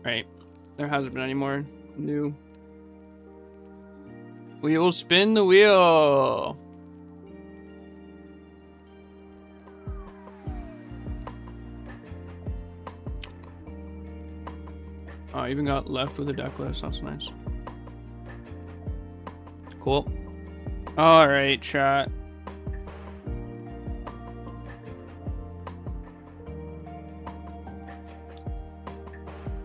Right. There hasn't been any more new. We will spin the wheel. Oh, I even got left with a deck list. That's nice. Cool. All right, chat.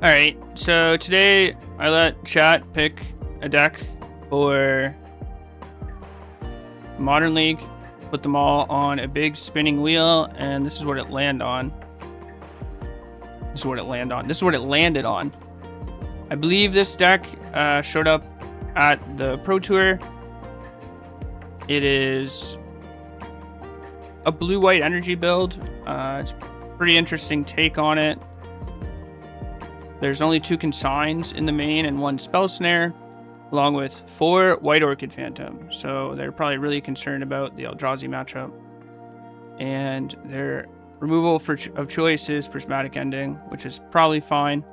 All right, so today I let chat pick a deck for Modern League, put them all on a big spinning wheel, and this is what it landed on. This is what it landed on. I believe this deck showed up at the Pro Tour. It is a blue-white energy build. It's a pretty interesting take on it. There's only 2 consigns in the main and 1 spell snare, along with 4 White Orchid Phantom. So they're probably really concerned about the Eldrazi matchup. And their removal of choice is Prismatic Ending, which is probably fine.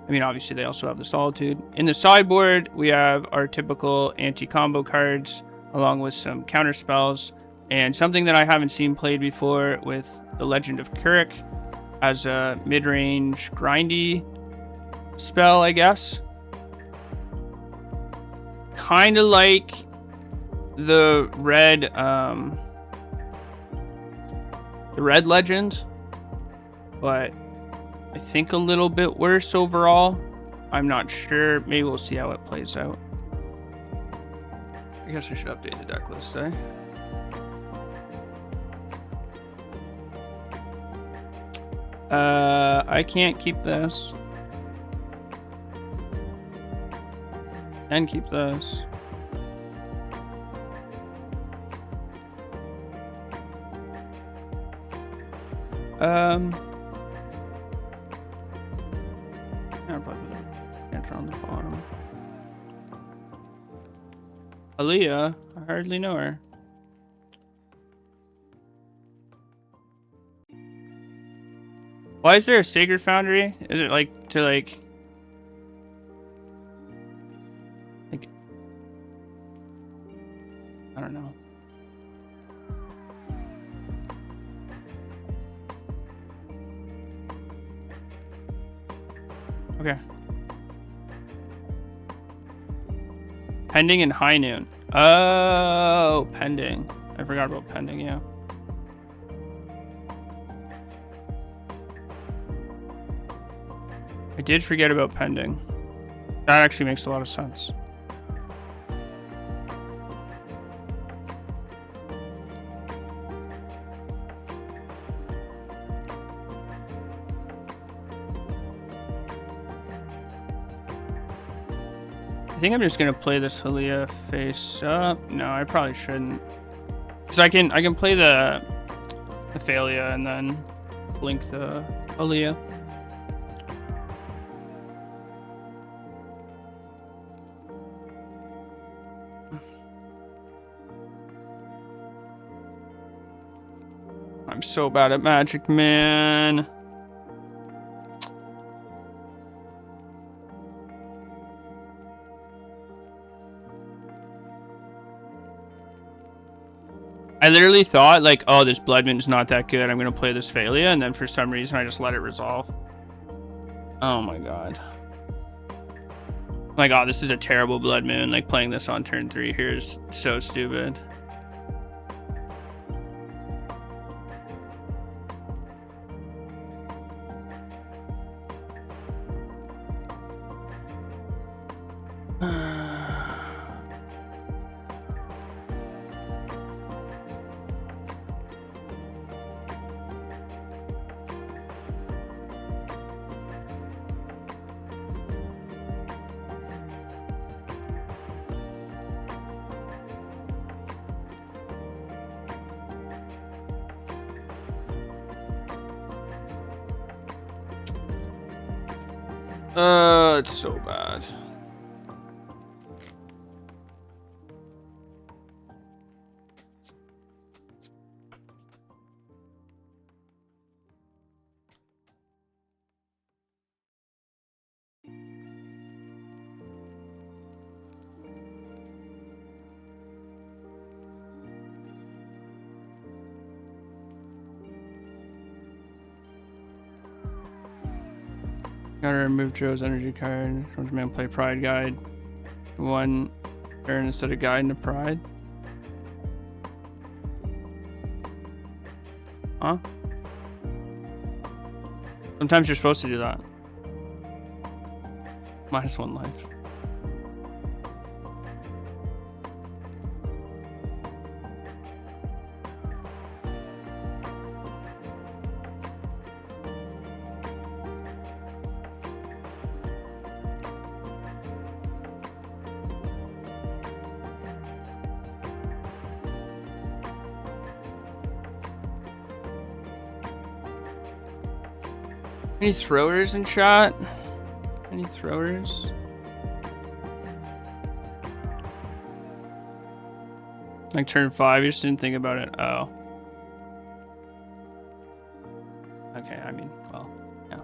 I mean, obviously they also have the Solitude. In the sideboard, we have our typical anti-combo cards, along with some counter spells, and something that I haven't seen played before with the Legend of Keurig as a mid-range grindy spell, I guess. Kind of like the red legend, but I think a little bit worse overall. I'm not sure. Maybe we'll see how it plays out. I guess I should update the deck list, eh? I can't keep this. And keep this. I'll probably put the answer on the bottom. Aaliyah? I hardly know her. Why is there a Sacred Foundry? Is it like to like I don't know. Okay. Pending and High Noon. Oh, pending. I forgot about pending, yeah. I did forget about pending. That actually makes a lot of sense. I think I'm just gonna play this Aaliyah face up. No, I probably shouldn't, because I can play the Thalia and then blink the Aaliyah. I'm so bad at Magic, man. I literally thought, like, oh, this Blood Moon's not that good. I'm going to play this Thalia, and then for some reason, I just let it resolve. Oh, my God. My God, this is a terrible Blood Moon. Like, playing this on turn 3 here is so stupid. It's so bad. Gotta remove Joe's energy card. Man, play Pride Guide. One turn instead of Guide into Pride. Huh? Sometimes you're supposed to do that. -1 life. Any throwers in chat? Any throwers? Like turn 5, you just didn't think about it. Oh. Okay, I mean, well, yeah.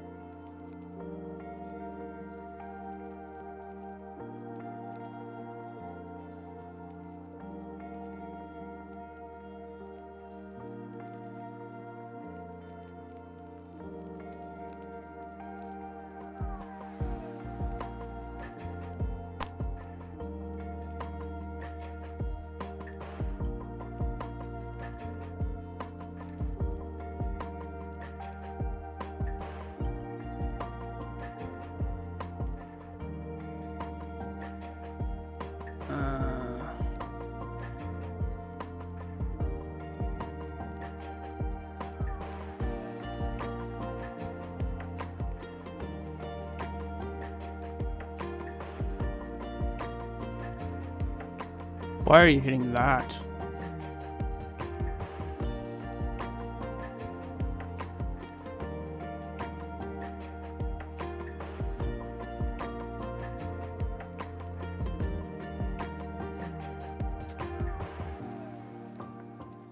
Why are you hitting that?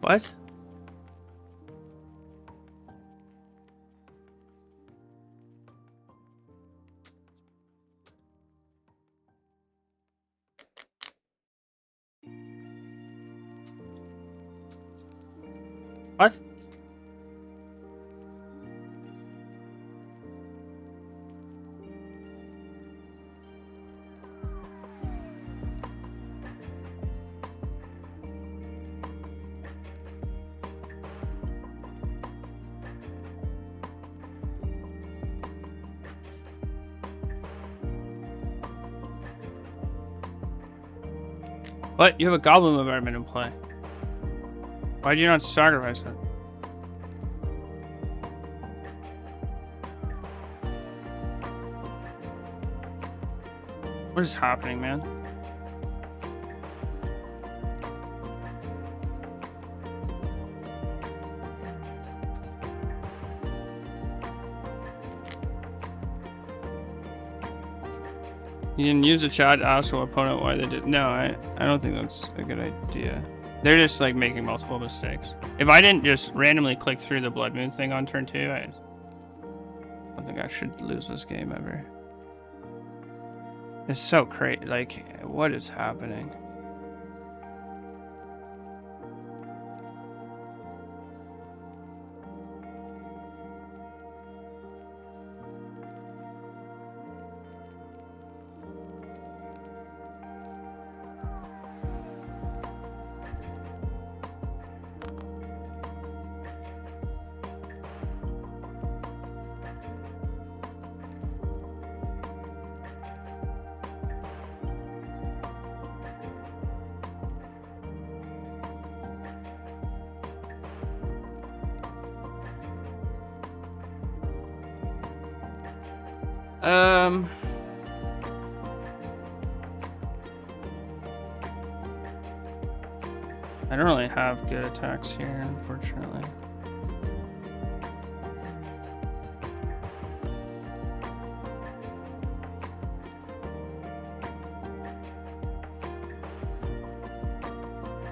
What? What? What? You have a goblin environment in play. Why do you not sacrifice it? What is happening, man? You didn't use the chat to ask your opponent why they did. No, I don't think that's a good idea. They're just like making multiple mistakes. If I didn't just randomly click through the Blood Moon thing on turn 2, I don't think I should lose this game ever. It's so crazy. Like, what is happening? I don't really have good attacks here, unfortunately.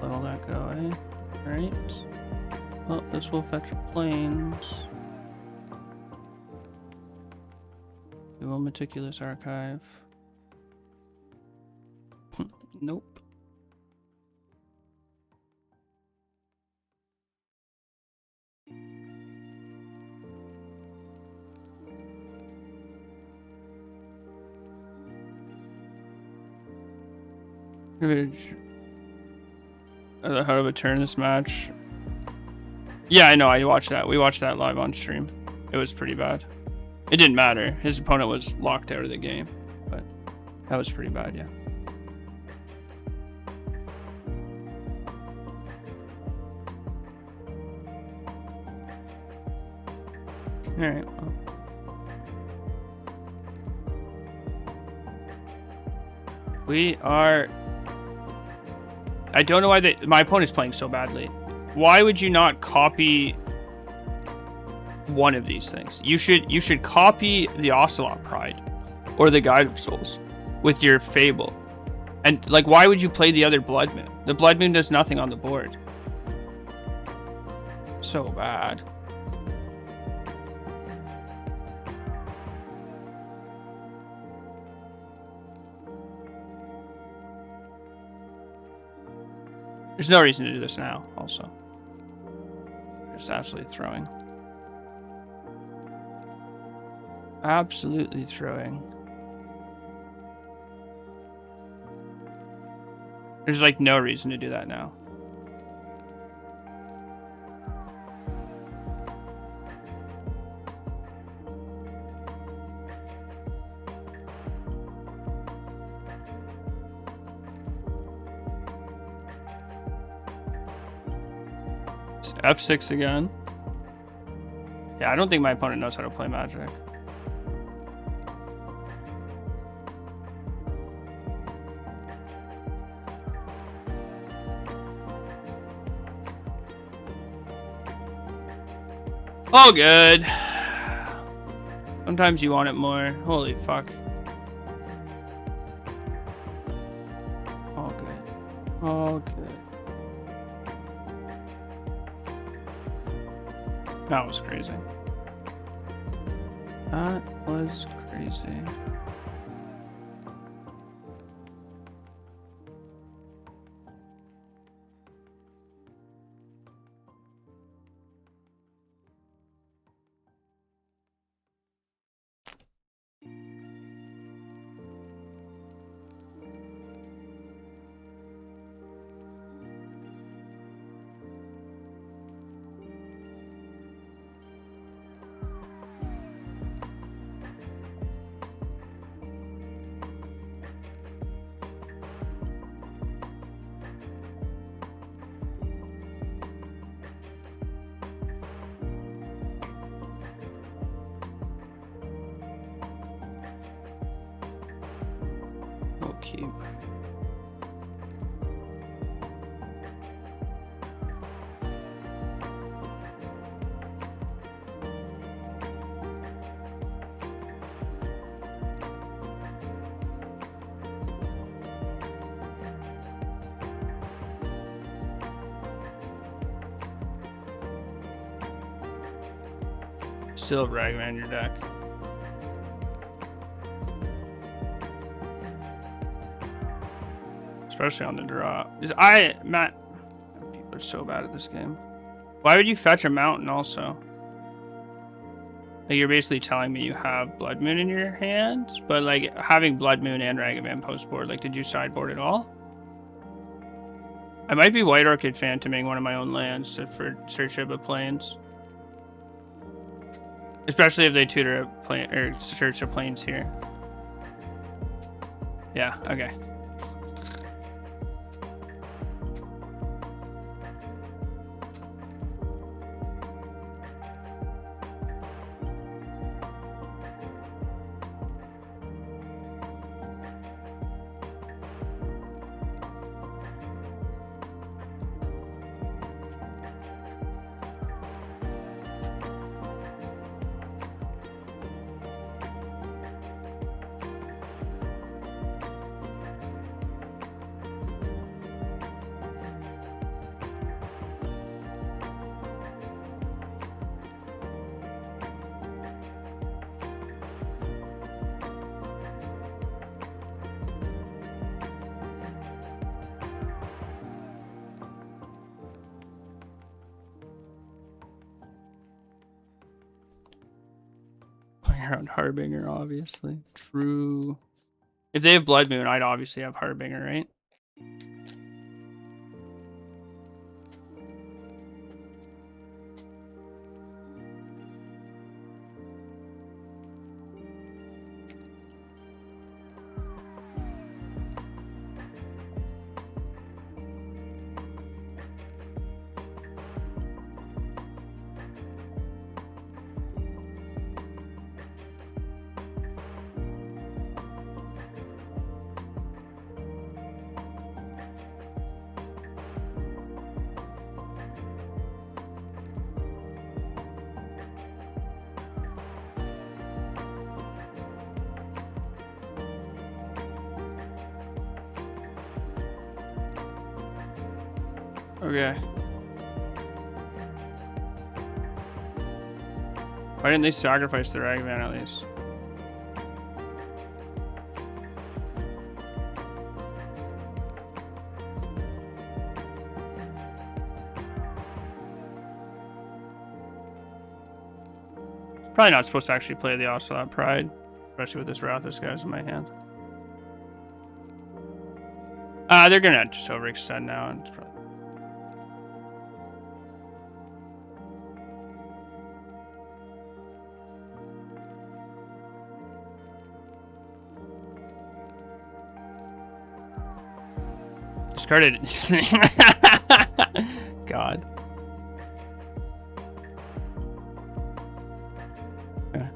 Let all that go, eh? Right. Well, this will fetch planes. Do a meticulous archive. Nope. How to return this match. Yeah, I know. I watched that. We watched that live on stream. It was pretty bad. It didn't matter. His opponent was locked out of the game, but that was pretty bad, yeah. All right. Well. We are. I don't know why my opponent's playing so badly. Why would you not copy one of these things? You should copy the Ocelot Pride or the Guide of Souls with your Fable. And like, why would you play the other Blood Moon? The Blood Moon does nothing on the board. So bad. There's no reason to do this now, also. Just absolutely throwing. Absolutely throwing. There's like no reason to do that now. F6 again. Yeah, I don't think my opponent knows how to play Magic. All good. Sometimes you want it more. Holy fuck. All good. All good. That was crazy. That was crazy. Okay. Still have Ragman in your deck. Especially on the draw. Matt, people are so bad at this game. Why would you fetch a mountain also? Like, you're basically telling me you have Blood Moon in your hand, but like having Blood Moon and Ragavan post board, like, did you sideboard at all? I might be White Orchid Phantoming one of my own lands for Search of Plains. Especially if they tutor a plane or Search of Plains here. Yeah, okay. Around Harbinger, obviously. True. If they have Blood Moon, I'd obviously have Harbinger, right? Okay. Why didn't they sacrifice the Ragavan at least? Probably not supposed to actually play the Ocelot Pride, especially with this Rathos guys in my hand. They're gonna just overextend now. And discarded. God. Okay.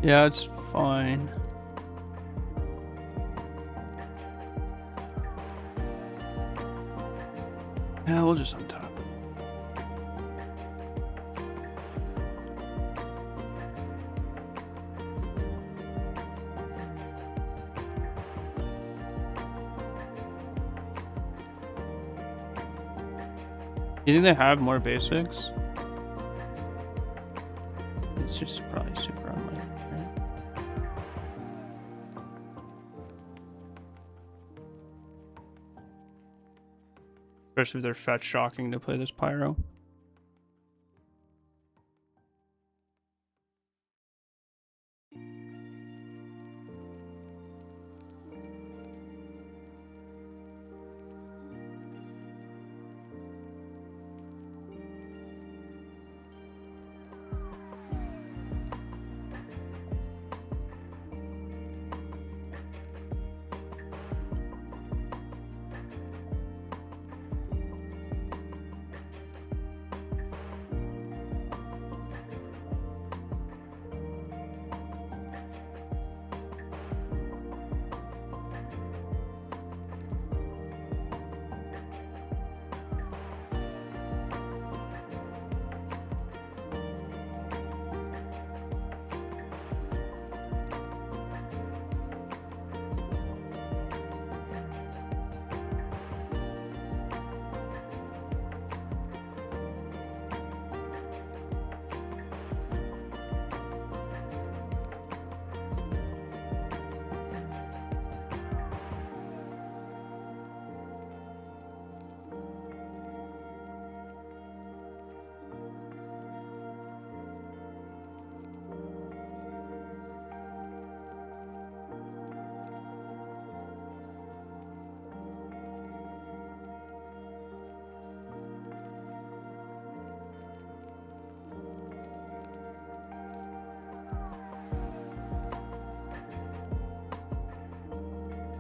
Yeah, it's fine. Yeah, we'll just untap. You think they have more basics? It's just probably super unlikely, right? Especially if they're fetch shocking to play this Pyro.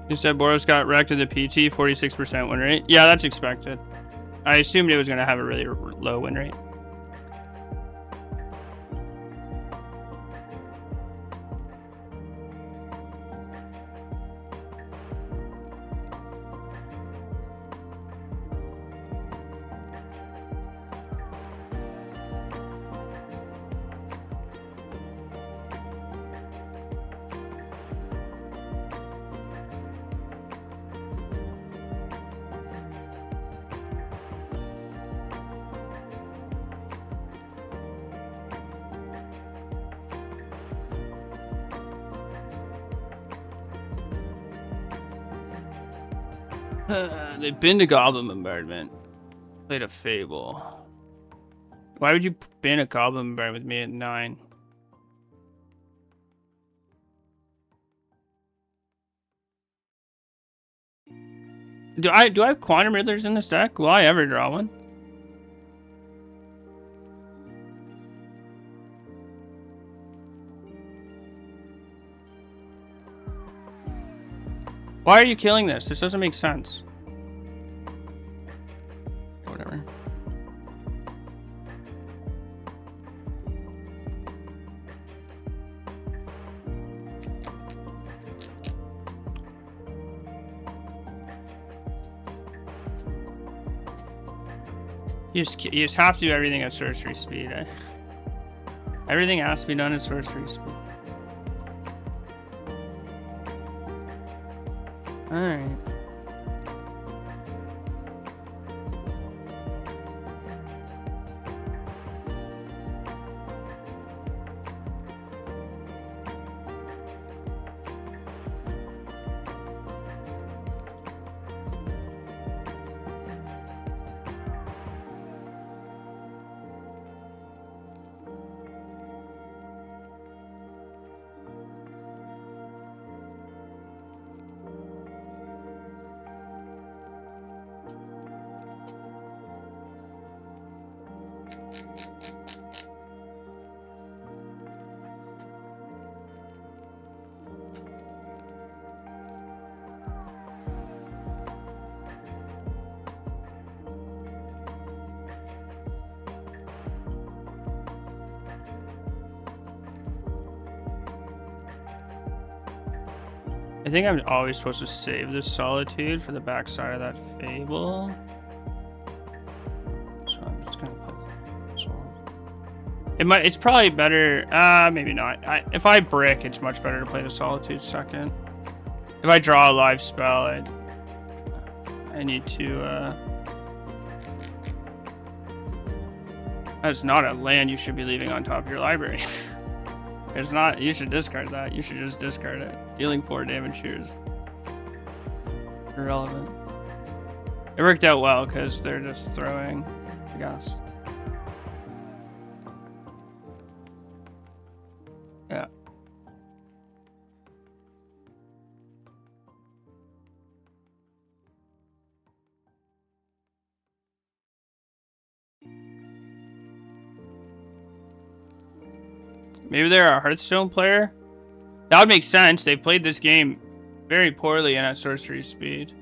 You said Boros got wrecked at the PT, 46% win rate. Yeah, that's expected. I assumed it was going to have a really low win rate. They've been to Goblin Bombardment. Played a Fable. Why would you ban a Goblin Bombardment with me at 9? Do I have Quantum Riddlers in this deck? Will I ever draw one? Why are you killing this? This doesn't make sense. Whatever. You just have to do everything at sorcery speed, eh? Everything has to be done in sorcery speed. Alright. I think I'm always supposed to save this solitude for the backside of that fable. So I'm just gonna put this one. It's probably better. Maybe not. If I brick, it's much better to play the solitude second. If I draw a live spell, I need to. That's not a land you should be leaving on top of your library. It's not. You should discard that. You should just discard it. Dealing 4 damage here is irrelevant. It worked out well because they're just throwing, I guess. Yeah. Maybe they're a Hearthstone player? That would make sense. They played this game very poorly and at sorcery speed.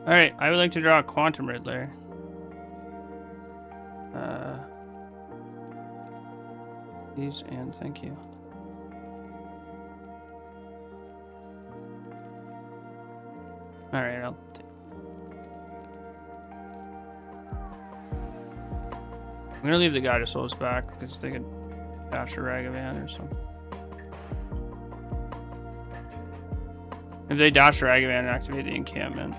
Alright, I would like to draw a Quantum Riddler. Please and thank you. Alright, I'll take. I'm gonna leave the Guide of Souls back because they could dash a Ragavan or something. If they dash a Ragavan and activate the encampment.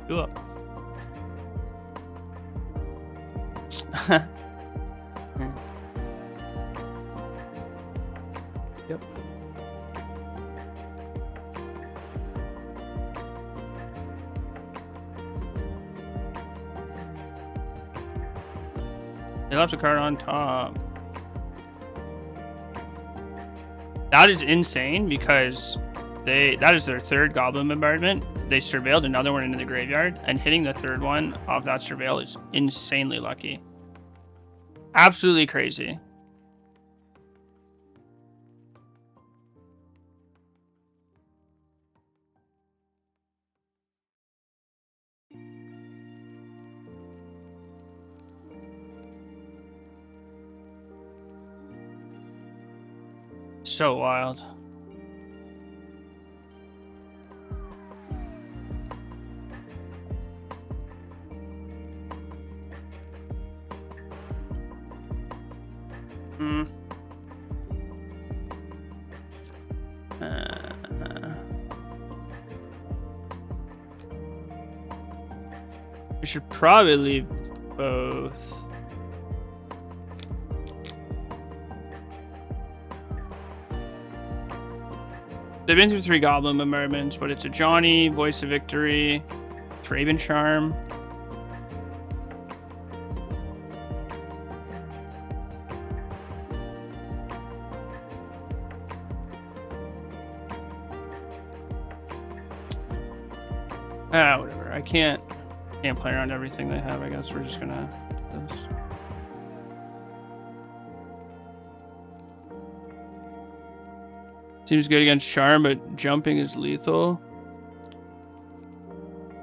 Go up. Yep. They left a card on top. That is insane because that is their third Goblin Bombardment. They surveilled another one into the graveyard, and hitting the third one off that surveil is insanely lucky. Absolutely crazy. So wild. We should probably leave both. They've been through 3 Goblin Bombardments, but it's a Johnny, Voice of Victory, Raven Charm. Whatever. I can't play around everything they have. I guess we're just gonna do this. Seems good against Charm, but jumping is lethal.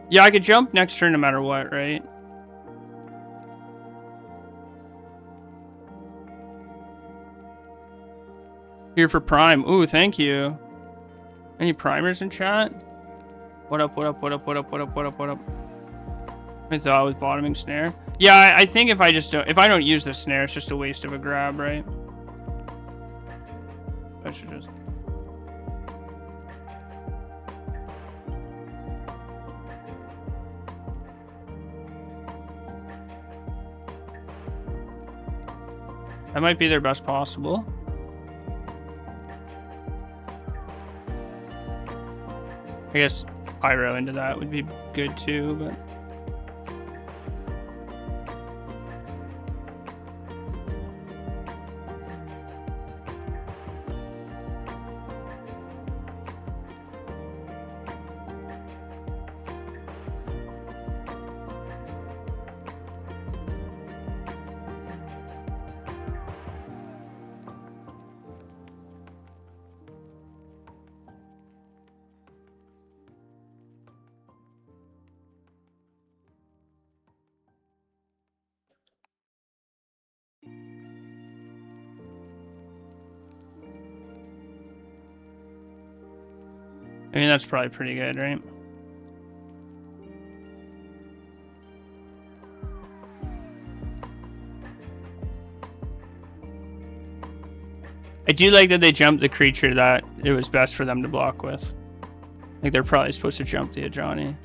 Yeah, I could jump next turn no matter what, right? Here for Prime. Ooh, thank you. Any primers in chat? What up, what up, what up, what up, what up, what up, what up? I thought I was bottoming snare. Yeah, I think if I don't use the snare, it's just a waste of a grab, right? I should just... That might be their best possible. I guess pyro into that would be good too, but... I mean, that's probably pretty good, right? I do like that they jumped the creature that it was best for them to block with. Like, they're probably supposed to jump the Ajani.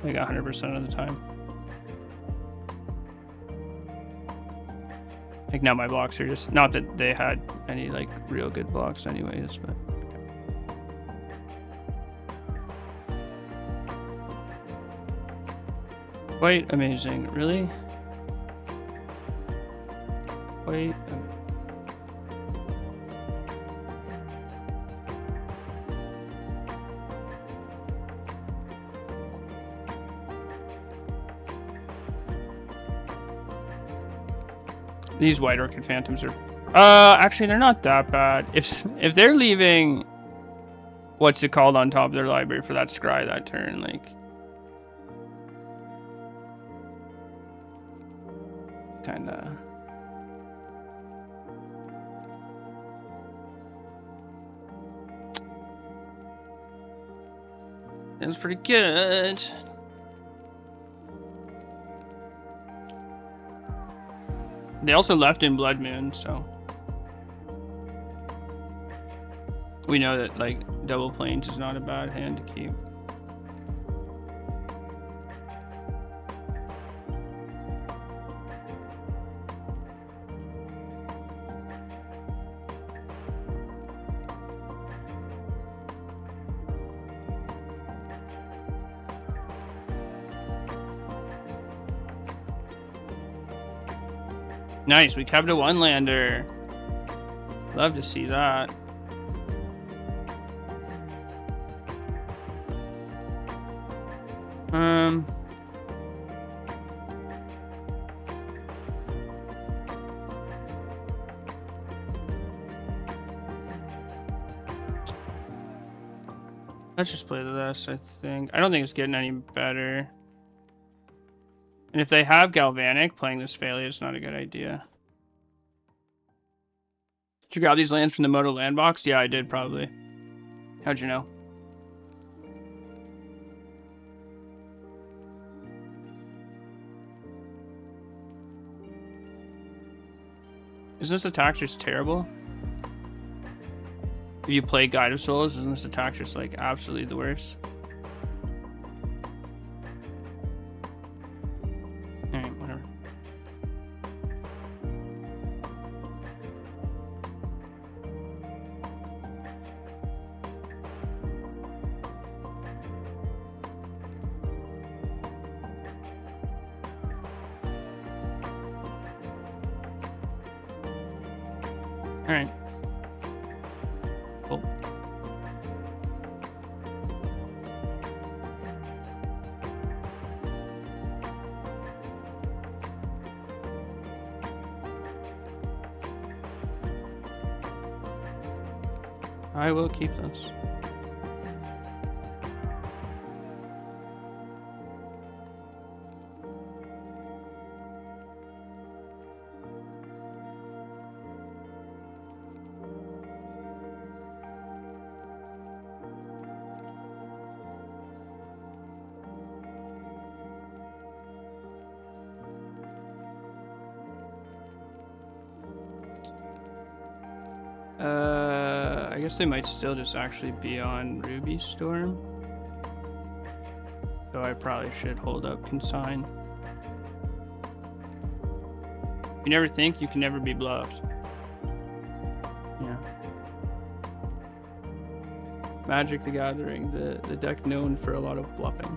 Like, 100% of the time. Like, now my blocks are just... Not that they had any, like, real good blocks anyways, but... Quite amazing. Really? Quite... These White Orchid Phantoms are... actually, they're not that bad. If they're leaving... What's it called on top of their library for that scry that turn, like... Kinda... That's pretty good. They also left in Blood Moon, so... We know that, like, Double Plains is not a bad hand to keep. Nice, we kept a one-lander. Love to see that. Let's just play this, I think. I don't think it's getting any better. And if they have Galvanic, playing this Phalia is not a good idea. Did you grab these lands from the Moto land box? Yeah, I did, probably. How'd you know? Isn't this attack just terrible? If you play Guide of Souls, isn't this attack just like absolutely the worst? All right. Cool. I will keep those. I guess they might still just actually be on Ruby Storm. So I probably should hold up Consign. You never think, you can never be bluffed. Yeah. Magic the Gathering, the deck known for a lot of bluffing.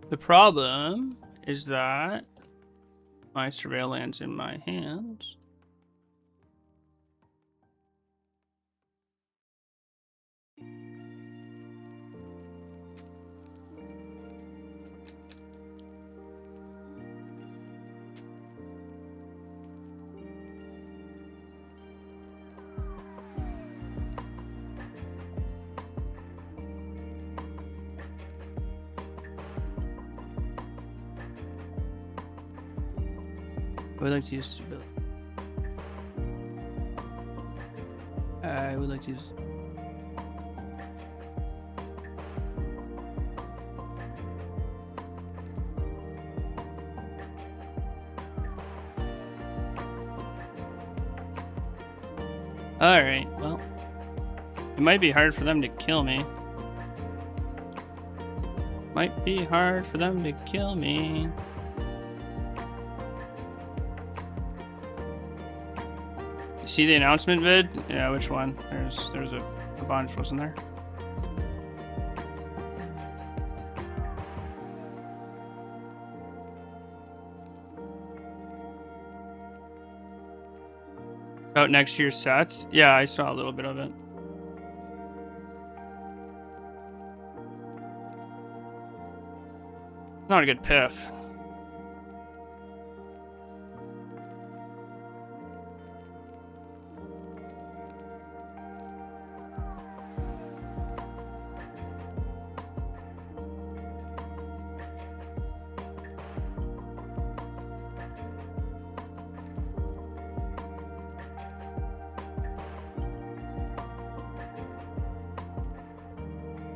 The problem is that my surveillance in my hands. I would like to use stability. I would like to use. Alright, well. It might be hard for them to kill me. Might be hard for them to kill me. See the announcement vid? Yeah, which one? There's a bunch, wasn't there? About next year's sets? Yeah, I saw a little bit of it. Not a good piff.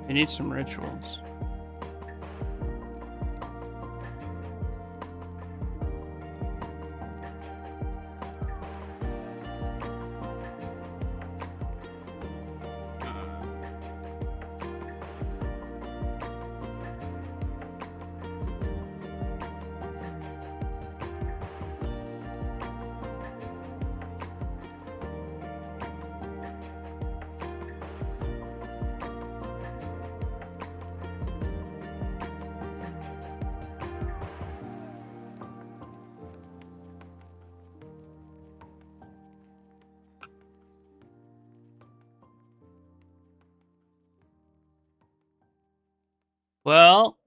You need some rituals. Well,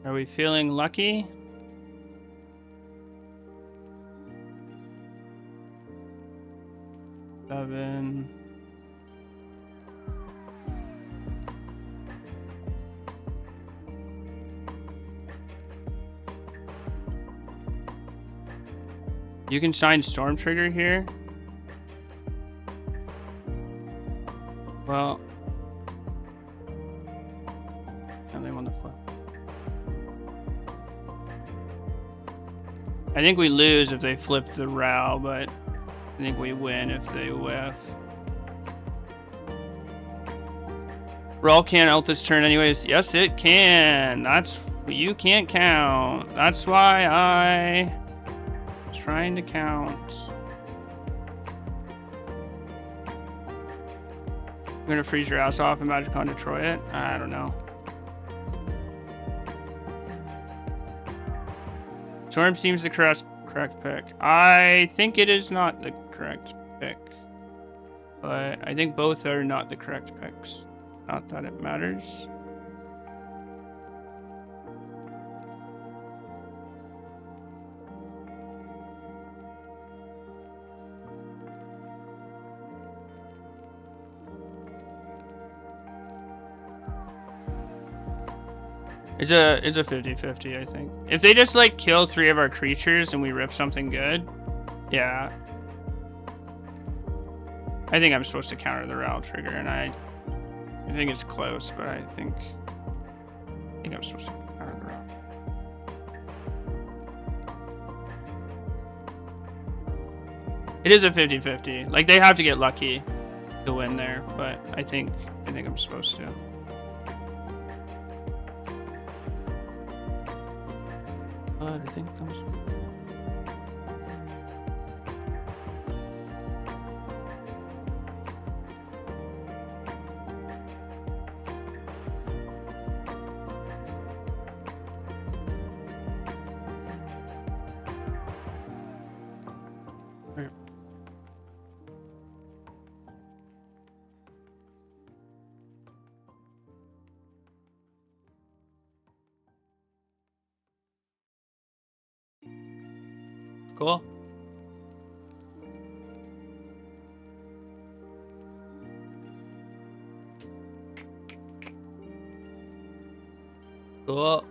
are we feeling lucky? Seven. You can sign Storm Trigger here. Well, and they want the flip. I think we lose if they flip the row, but I think we win if they whiff. Raw can't out this turn anyways. Yes, it can. That's... You can't count. That's why I... was trying to count. I'm gonna freeze your ass off and Magicon Detroit it? I don't know. Storm seems the correct pick. I think it is not the correct pick. But I think both are not the correct picks. Not that it matters. It's a 50-50, I think. If they just like kill 3 of our creatures and we rip something good, yeah. I think I'm supposed to counter the Ral trigger, and I think it's close, but I think I'm supposed to counter the Ral. It is a 50-50. Like, they have to get lucky to win there, but I think I'm supposed to. But I think I'm supposed to. Cool. Cool.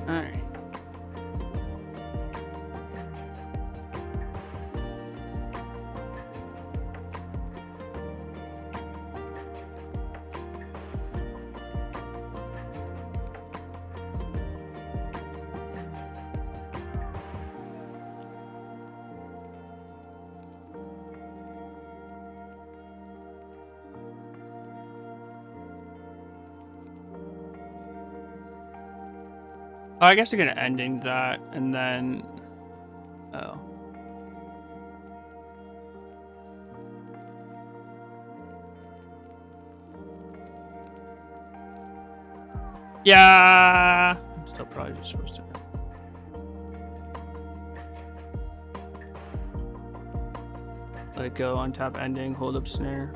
Alright. Oh, I guess I'm gonna ending that and then. Oh. Yeah. I'm still probably just supposed to. Let it go, untap ending, hold up snare.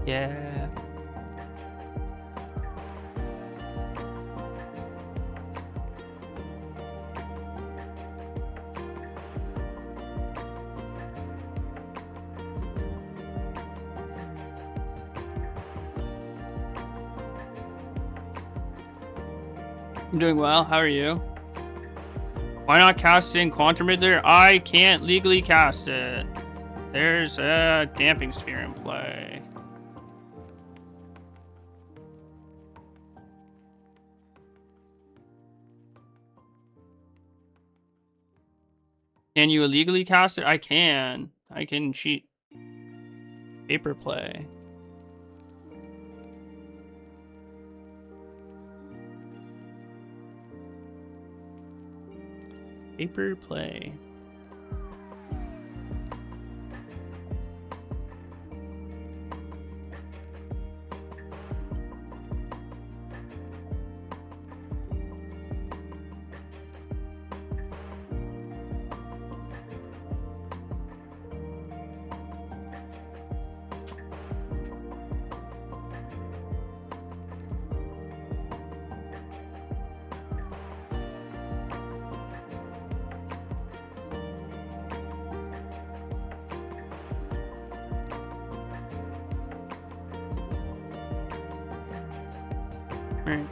Yeah. I'm doing well. How are you? Why not cast in Quantum Riddler? I can't legally cast it. There's a damping sphere in play. Can you illegally cast it? I can. I can cheat. Paper play. Paper play. Right.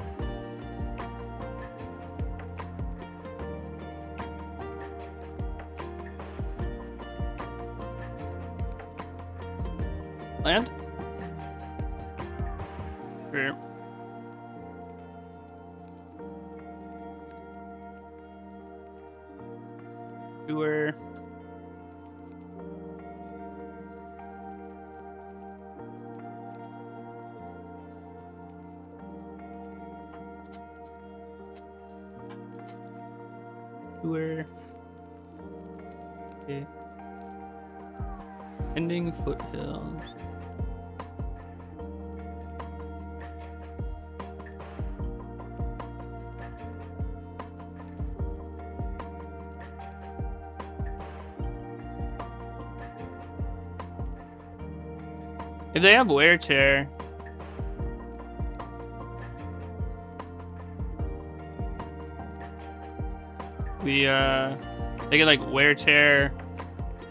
Land? Sure. Doer. Doer. Okay. Ending foothills. If they have wear tear, they get like wear tear,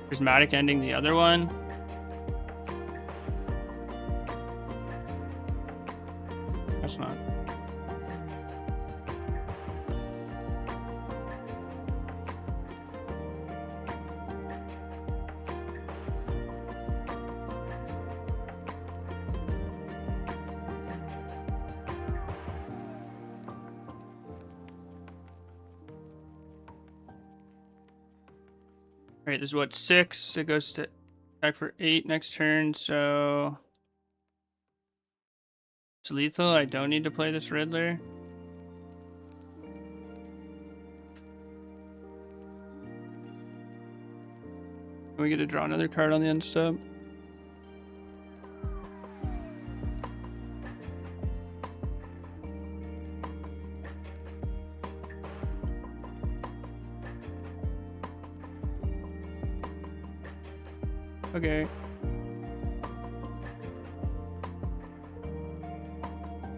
prismatic ending the other one. That's not. Alright, this is what, 6? It goes to back for 8 next turn, so it's lethal. I don't need to play this Riddler. We get to draw another card on the end step. Okay.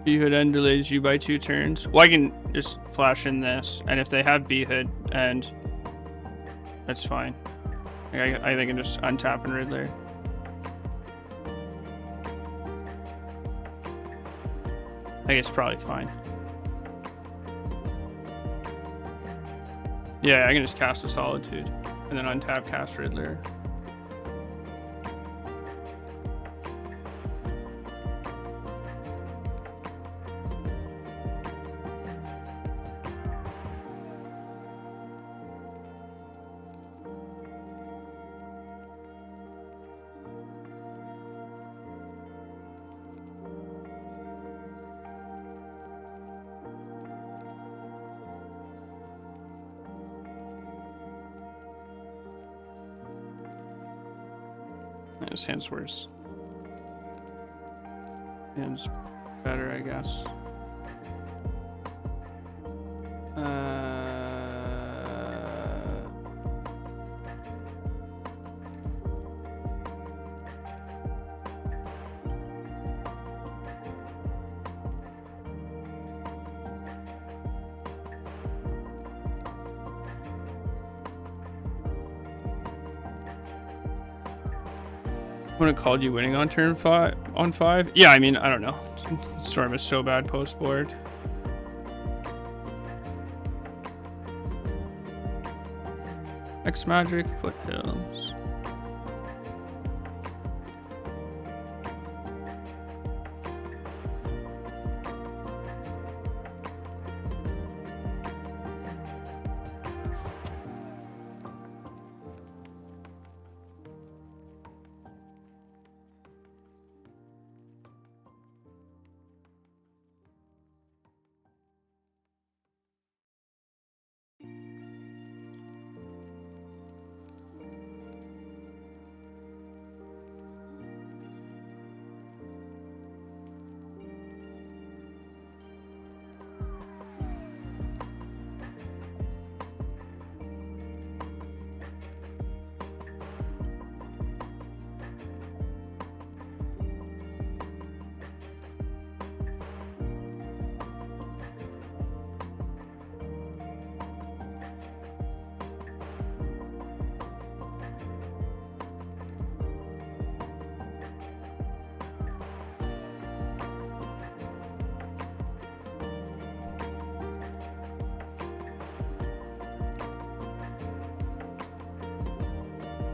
B-Hood end delays you by 2 turns. Well, I can just flash in this, and if they have B-Hood end, that's fine. I think I can just untap and Riddler. I think it's probably fine. Yeah, I can just cast a Solitude, and then untap, cast Riddler. His hand's worse. Hand's better, I guess. When it called you winning on turn 5 on 5? Yeah, I mean, I don't know. Storm is so bad post board. X Magic Foothills.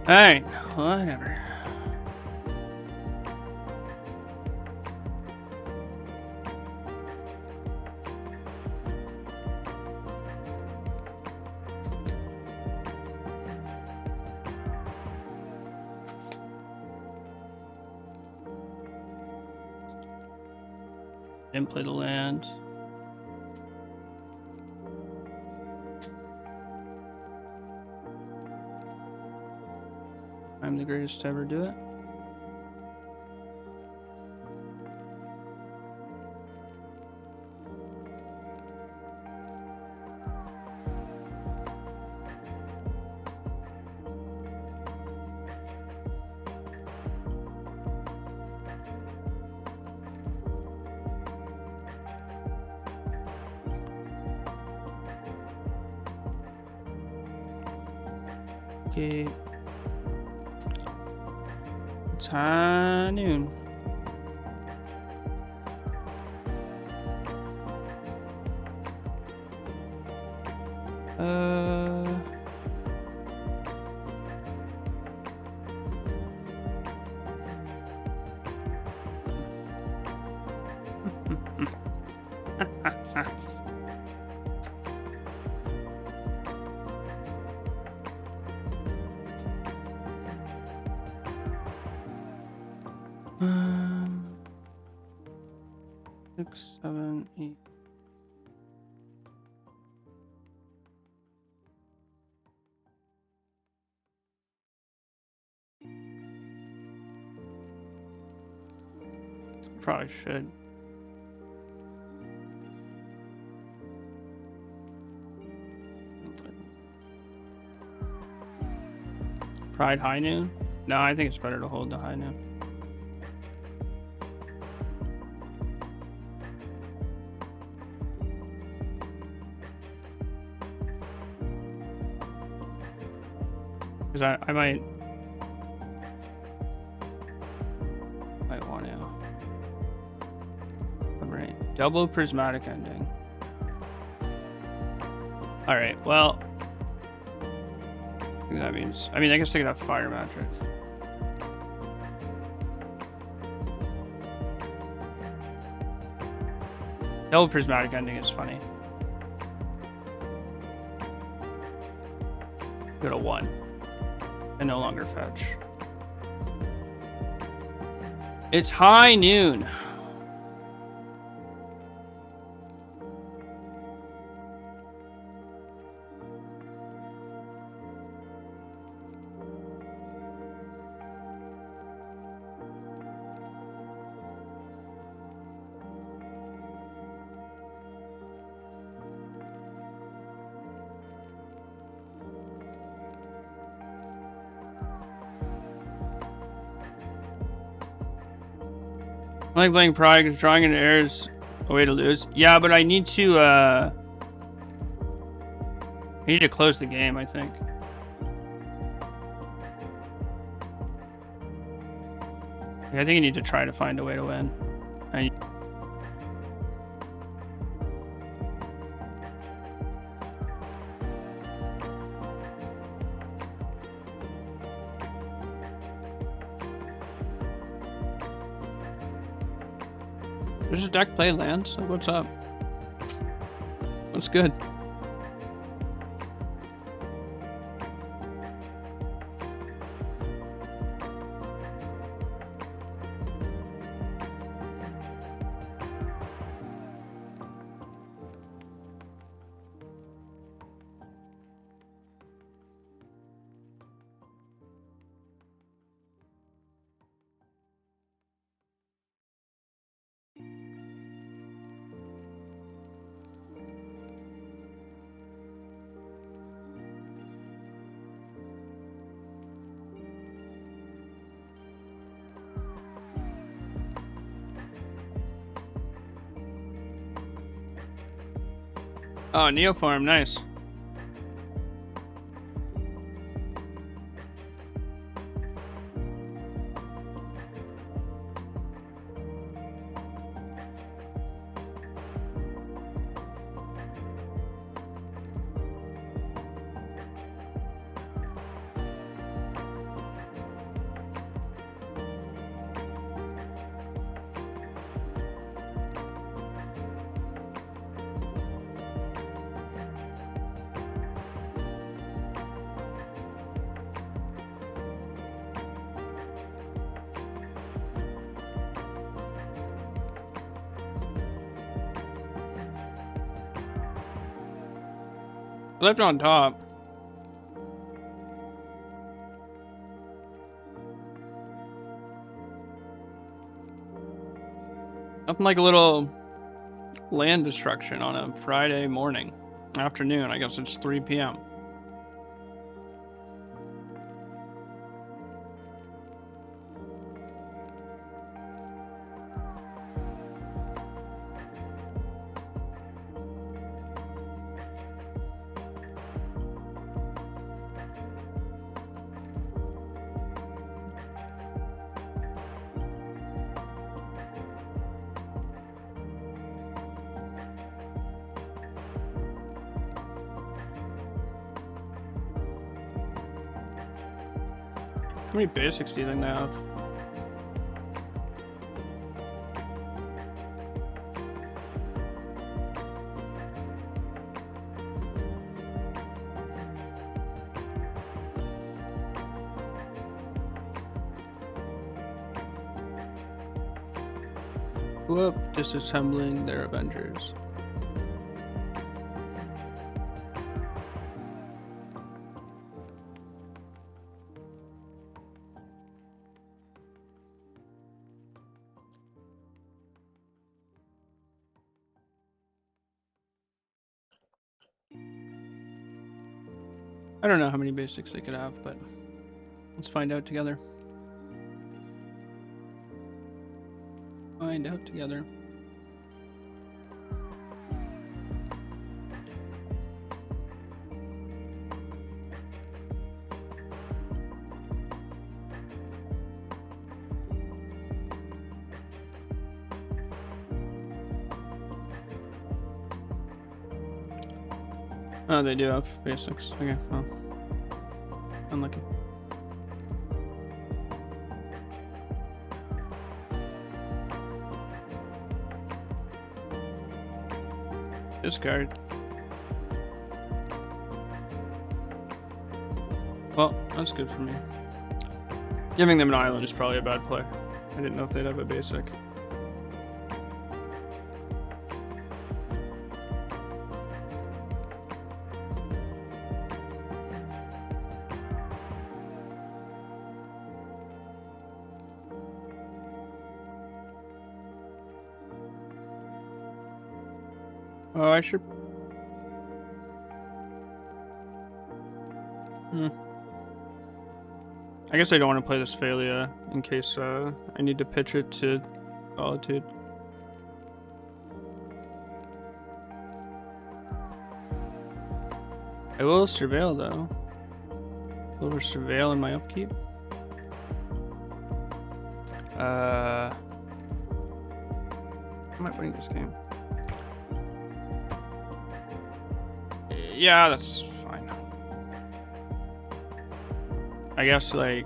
Alright, whatever. Didn't play the land. I'm the greatest to ever do it. Okay. It's high noon. Six, 7, 8. Probably should. Pride high noon? No, I think it's better to hold the high noon. Because I might want to. Alright, double prismatic ending. Alright, well, I think that means, I guess they could have fire magic. Double prismatic ending is funny. Go to 1. And no longer fetch. It's high noon. I like playing Pride because drawing into air is a way to lose. Yeah, but I need to close the game, I think. Yeah, I think you need to try to find a way to win. Does the deck play lands? Like, what's up? What's good? Oh, Neoform, nice. I left it on top. Nothing like a little land destruction on a Friday morning. Afternoon, I guess it's 3 p.m. How many basics do you think they have? Whoop, disassembling their Avengers. I don't know how many basics they could have, but let's find out together. Find out together. Oh, they do have basics. Okay, well. Unlucky. Discard. Well, that's good for me. Giving them an island is probably a bad play. I didn't know if they'd have a basic. Oh, I should... I guess I don't want to play this Phalia in case I need to pitch it to Solitude. I will surveil though. Will surveil in my upkeep? I'm not winning this game. Yeah, that's fine. I guess, like...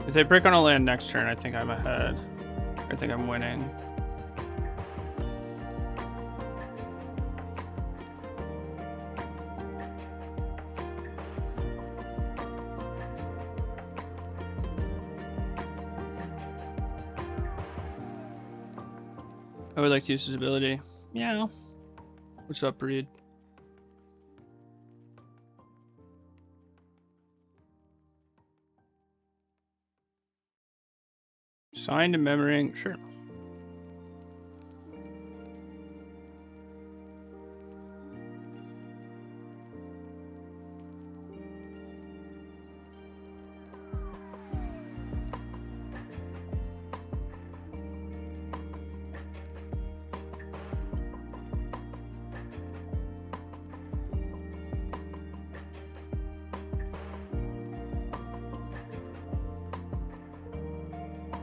if they break on a land next turn, I think I'm ahead. I think I'm winning. I would like to use his ability. Meow. What's up, Breed? Signed and memorying. Sure.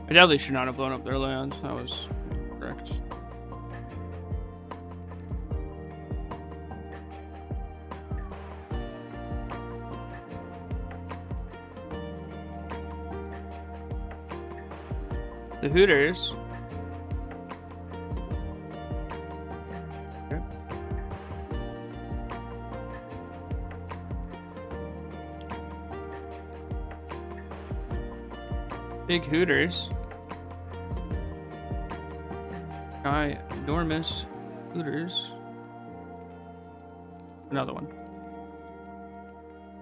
I definitely should not have blown up their land. That was correct. The Hooters. Okay. Big Hooters. Ginormous Hooters. Another one.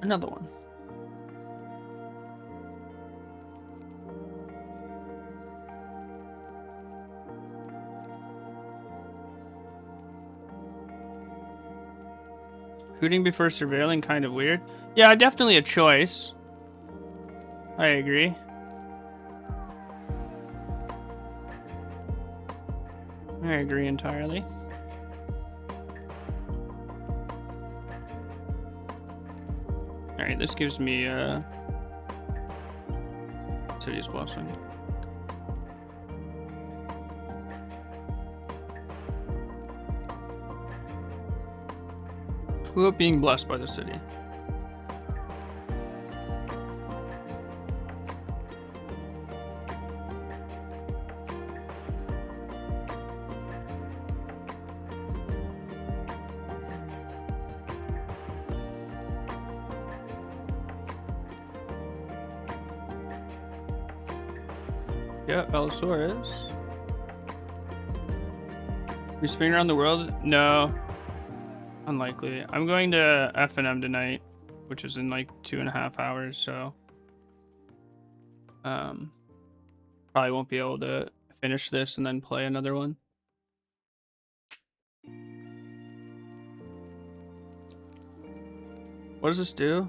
Another one. Hooting before surveilling, kind of weird. Yeah, definitely a choice. I agree. I agree entirely. Alright, this gives me City's Blessing. Who up being blessed by the city? Yeah, Allosaurus. We spin around the world? No. Unlikely. I'm going to F&M tonight, which is in like 2.5 hours, so probably won't be able to finish this and then play another one. What does this do?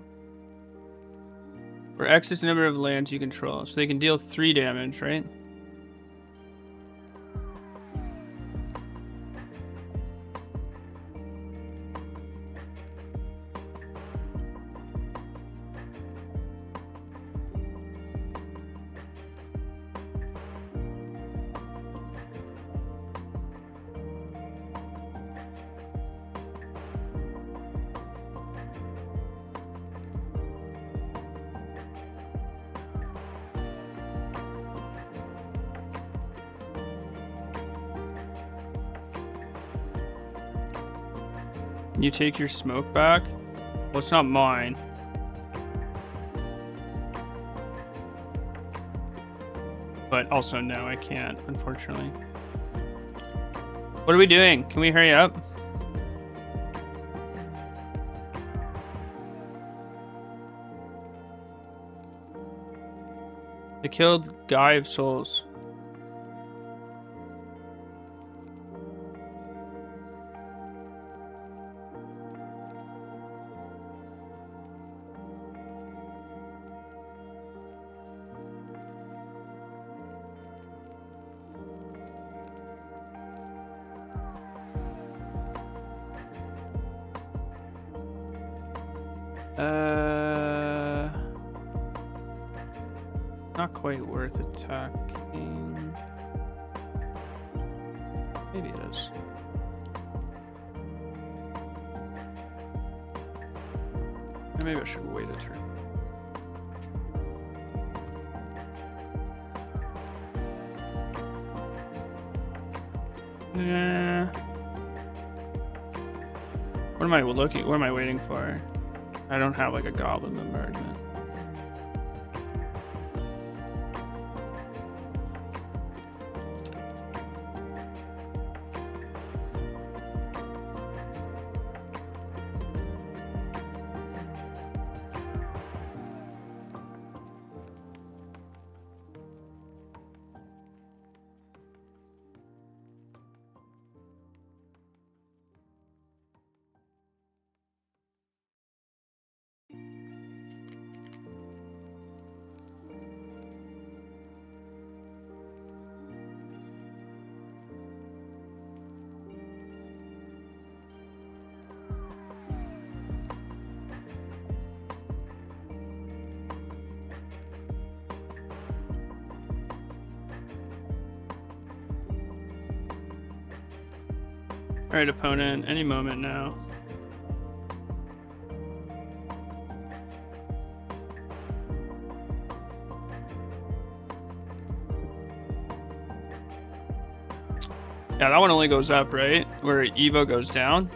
For X is the number of lands you control, so they can deal 3 damage, right? You take your smoke back? Well, it's not mine. But also, no, I can't, unfortunately. What are we doing? Can we hurry up? They killed Guy of Souls. Not quite worth attacking. Maybe it is. Maybe I should wait a turn. Nah. What am I looking? What am I waiting for? I don't have like a goblin bombardment. Alright, opponent, any moment now. Yeah, that one only goes up, right? Where Evo goes down?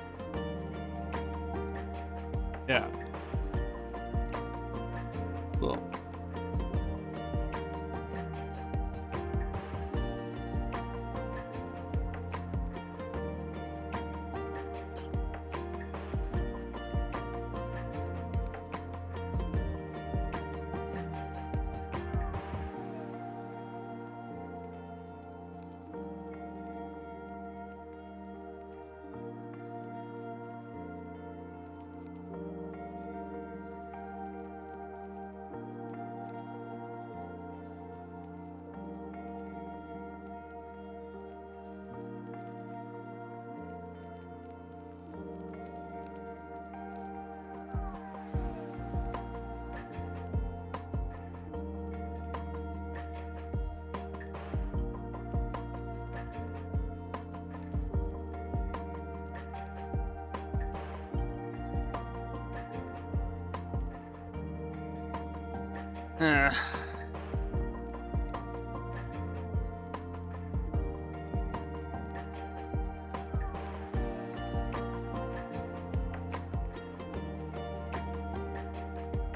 Yeah. Cool. Uh.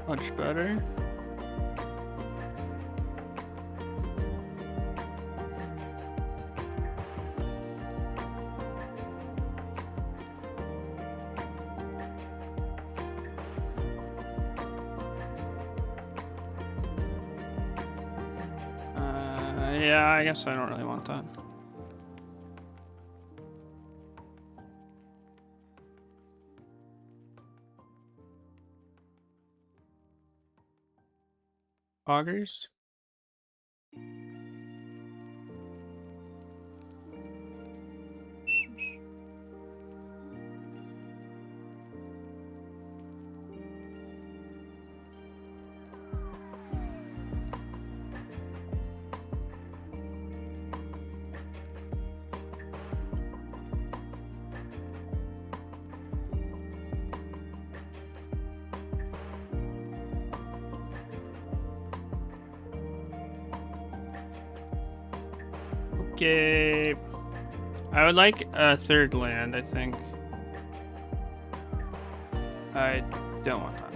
Much better. Yeah, I guess I don't really want that. Augers. Okay. I would like a third land, I think. I don't want that.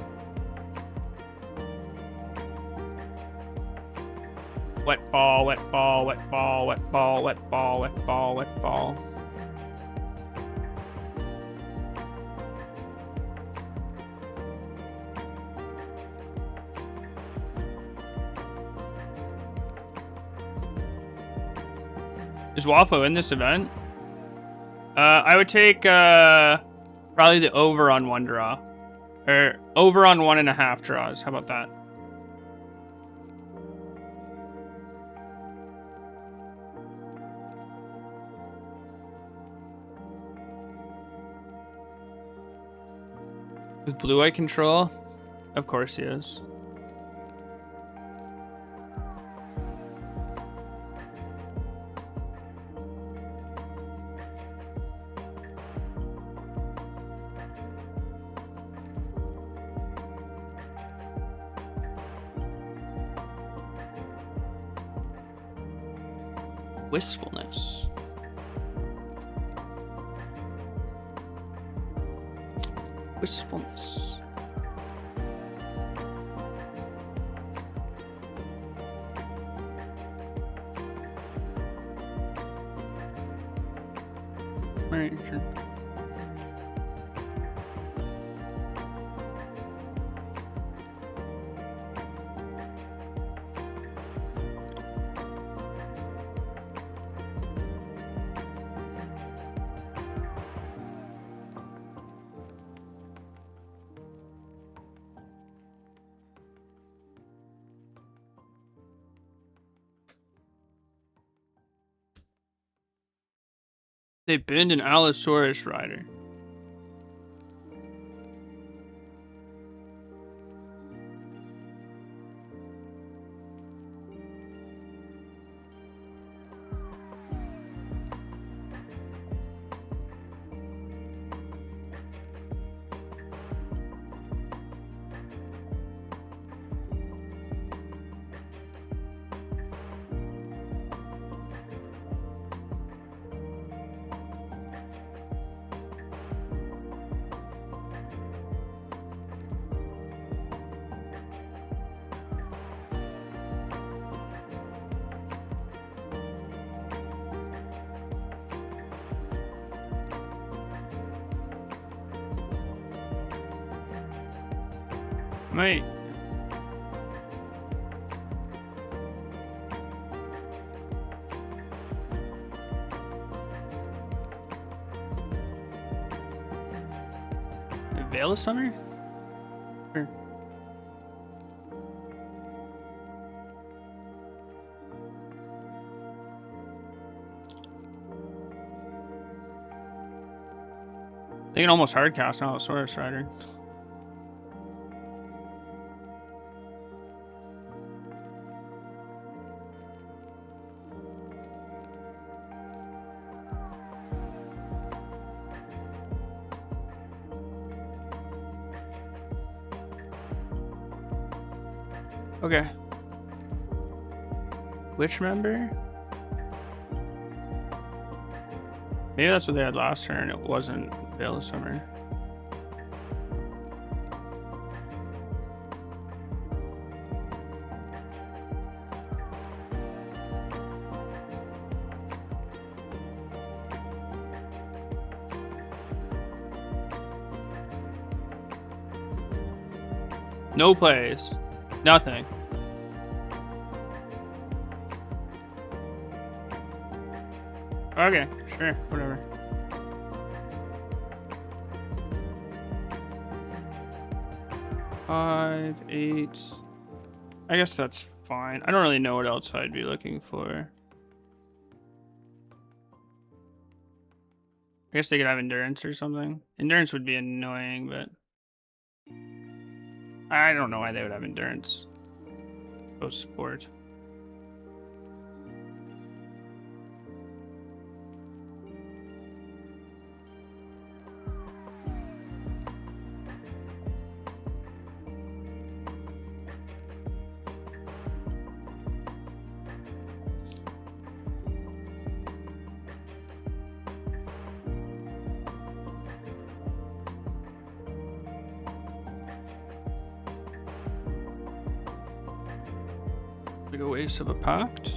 Wet ball, wet ball, wet ball, wet ball, wet ball, wet ball, wet ball. Is Waffle in this event? I would take probably the over on one draw. Or over on 1.5 draws. How about that? With blue eye control? Of course he is. Wistfulness. Wistfulness. Alright, sure. They banned an Allosaurus rider. Mate. Veil of Summer? Sure. They can almost hardcast an Allosaurus rider. Okay. Which member? Maybe that's what they had last turn. It wasn't Veil of Summer. No plays. Nothing. Okay, sure, whatever. Five, 8. I guess that's fine. I don't really know what else I'd be looking for. I guess they could have endurance or something. Endurance would be annoying, but I don't know why they would have endurance. Go sport. Big waste of a pact.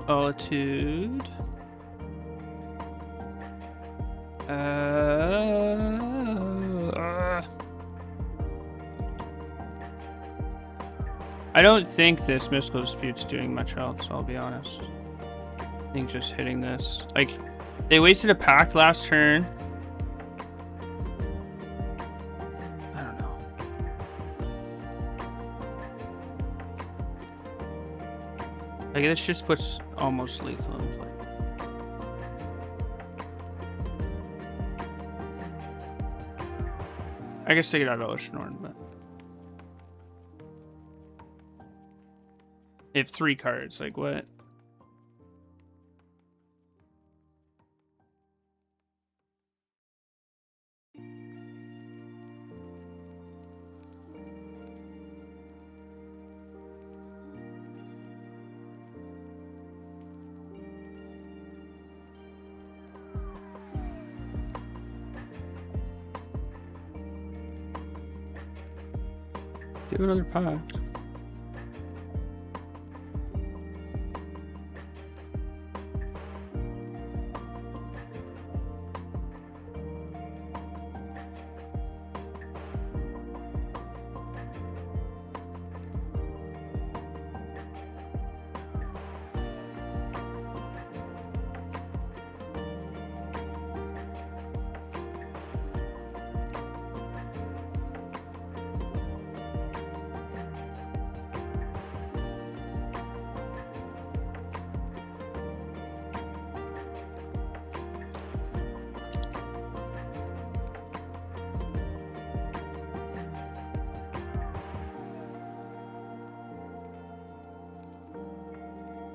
Solitude. I don't think this Mystical Dispute's doing much else, I'll be honest. I think just hitting this. Like, they wasted a pact last turn. I don't know. Like, this just puts almost lethal in play. I guess they could have Elish Norn, but they have 3 cards, like what? Do another pact.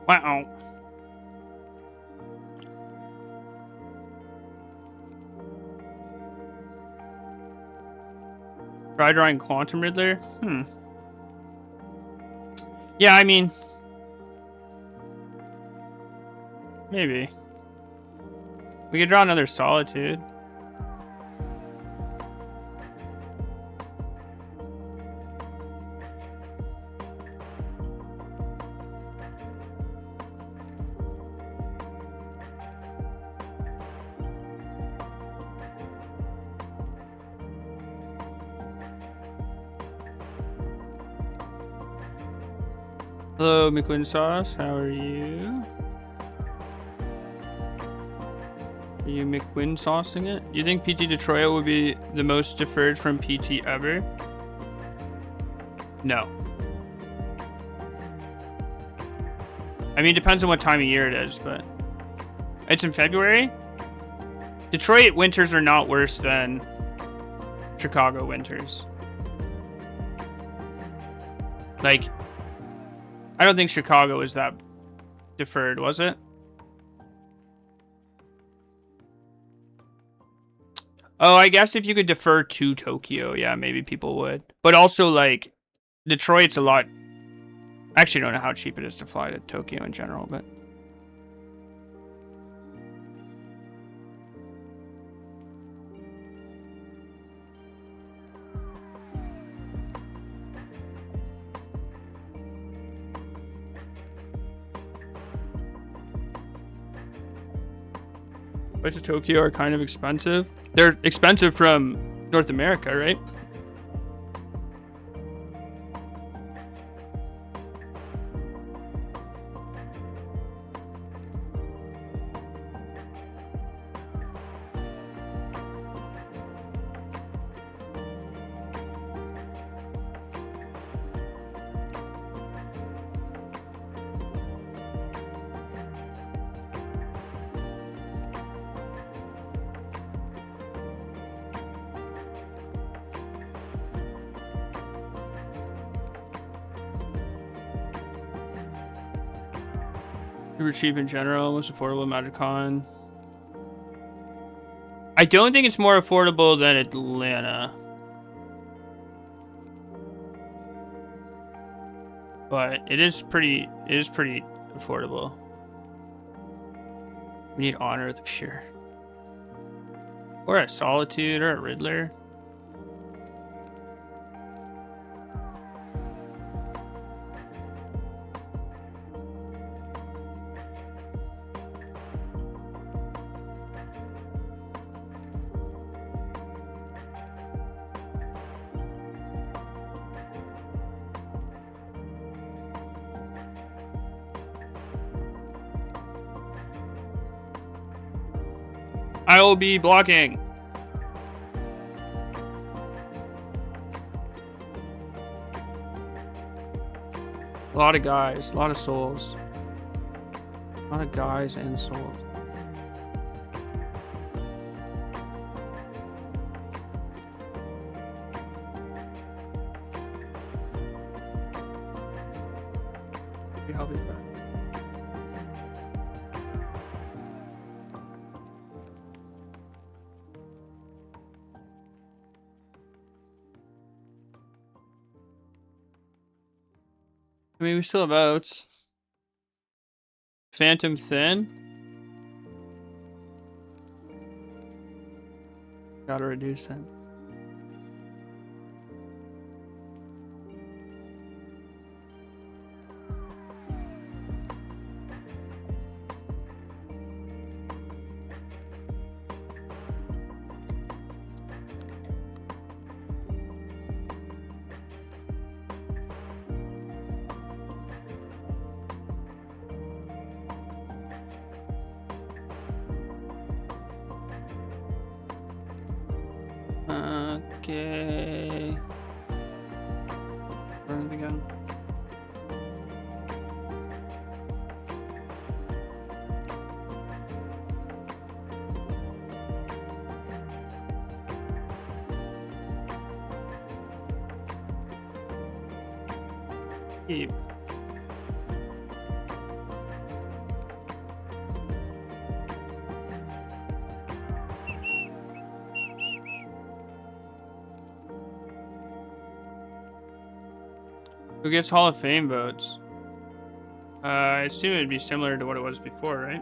Wow. Try drawing Quantum Riddler? Yeah, I mean, maybe. We could draw another Solitude. Hello, McQueen Sauce. How are you? Are you McQueen saucing it? You think PT Detroit would be the most deferred from PT ever? No. I mean, it depends on what time of year it is, but it's in February. Detroit winters are not worse than Chicago winters. Like, I don't think Chicago was that deferred, was it? Oh, I guess if you could defer to Tokyo, yeah, maybe people would. But also, like, Detroit's a lot... I actually don't know how cheap it is to fly to Tokyo in general, but... Flights to Tokyo are kind of expensive. They're expensive from North America, right? Super cheap in general, most affordable MagicCon. I don't think it's more affordable than Atlanta. But it is pretty affordable. We need Honor of the Pure. Or a Solitude or a Riddler. I will be blocking. A lot of guys, a lot of souls. A lot of guys and souls. Be healthy, fat. I mean, we still have votes. Phantom Thin. Gotta reduce it. Okay. Run it again. Keep. Who gets Hall of Fame votes? I assume it'd be similar to what it was before, right?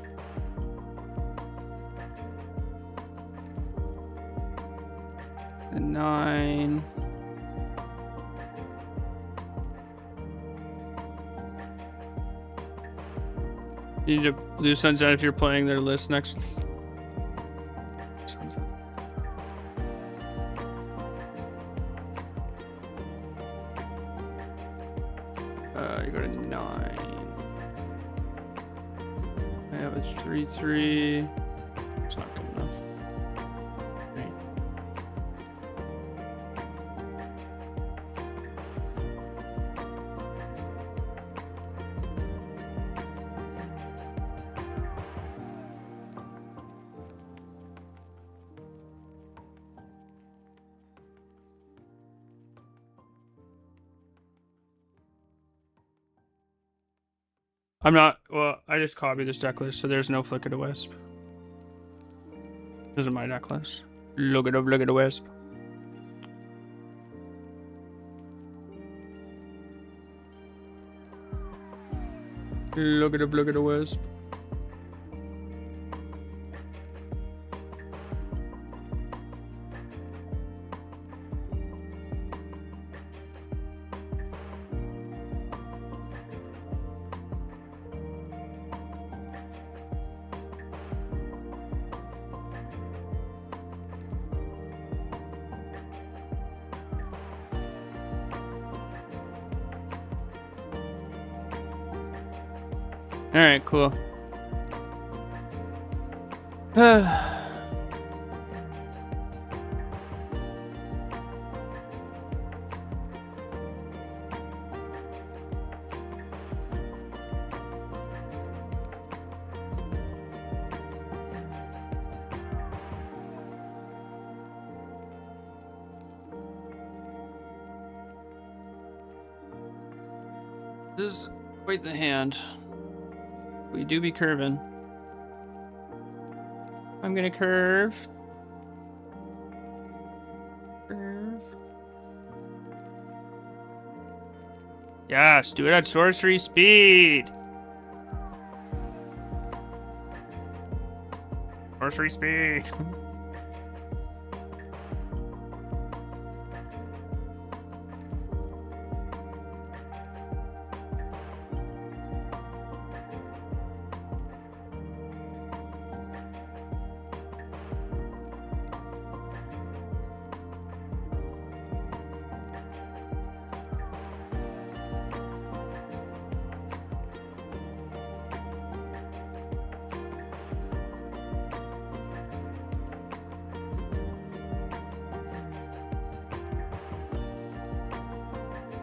And 9. You need to blue sunset if you're playing their list next. Sunset. You go to 9. I have a 3-3. It's not good enough. Right. I'm not, well, I just copied this deck list, so there's no Flicker to Wisp. This is my deck list. Look at the Wisp. Look at the Wisp. All right, cool. This is quite the hand. We do be curving. I'm gonna curve. Curve. Yes, do it at sorcery speed. Sorcery speed.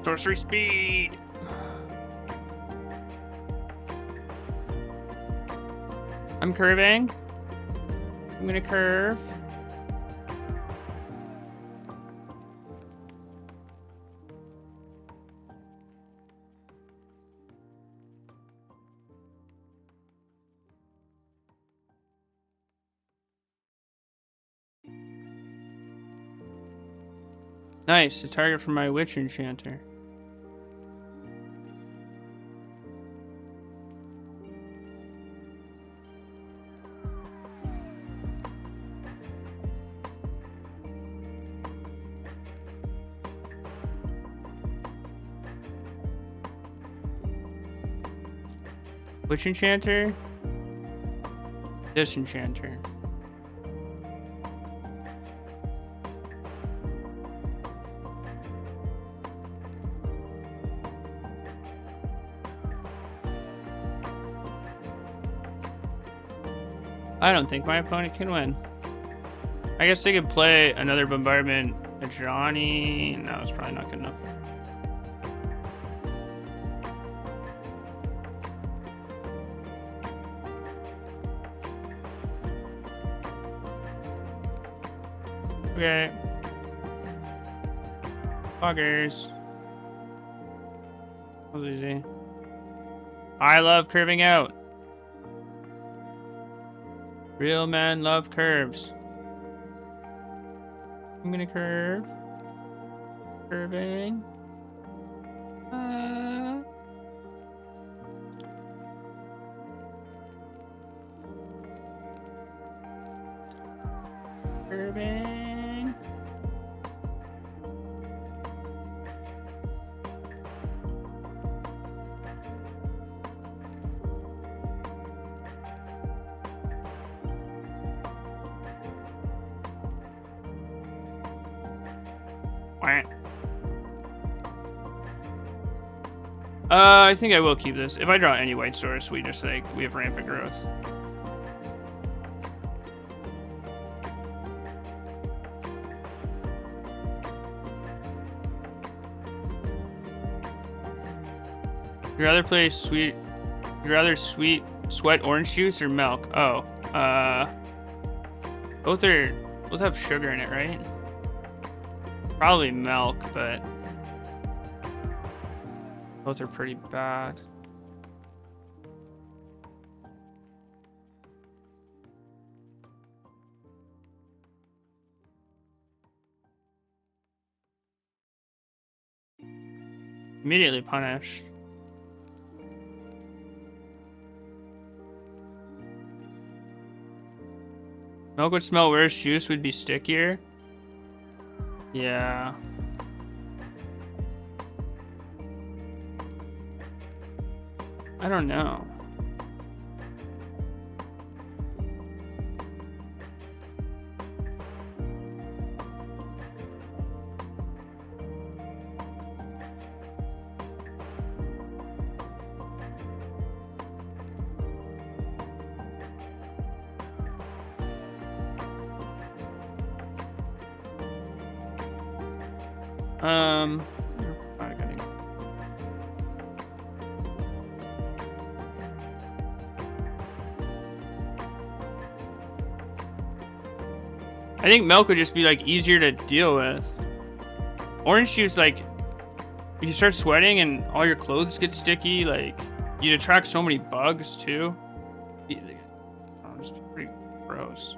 Sorcery speed. I'm curving. I'm gonna curve. Nice, a target for my Witch Enchanter. Witch Enchanter? Disenchanter. I don't think my opponent can win. I guess they could play another bombardment, a Johnny. No, it's probably not good enough. Okay. Buggers. That was easy. I love curving out. Real men love curves. I'm gonna curve. Curving. Curving. I think I will keep this. If I draw any white source, we just like we have rampant growth. You'd rather play sweet. You'd rather sweat orange juice or milk? Oh, both have sugar in it, right? Probably milk, but both are pretty bad. Immediately punished. Milk would smell worse. Juice would be stickier. Yeah. I don't know. I think milk would just be like easier to deal with. Orange juice, like, if you start sweating and all your clothes get sticky, like, you'd attract so many bugs too. It's pretty gross.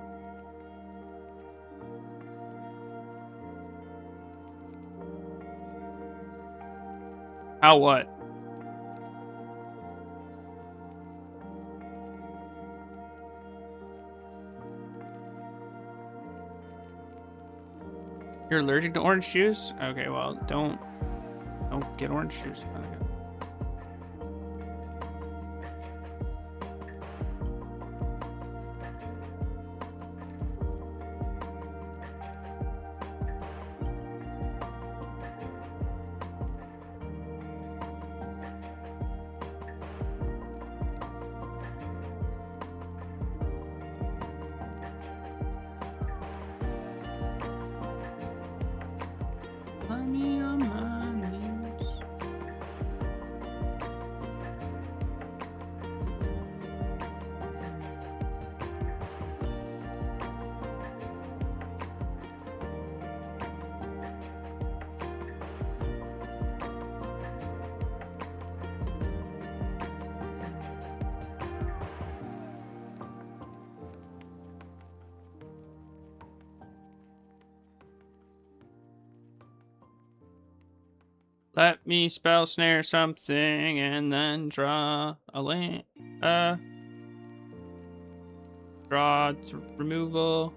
How what? You're allergic to orange juice? Okay, well, don't get orange juice. Let me spell snare something and then draw a land. Draw removal.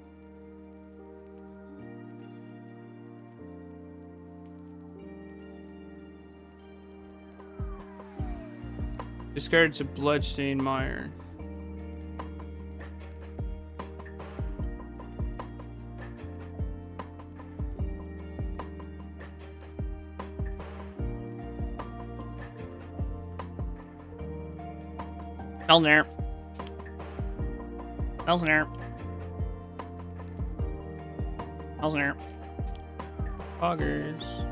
Discards a bloodstained mire. Elner. Elsner. Elsner. Poggers.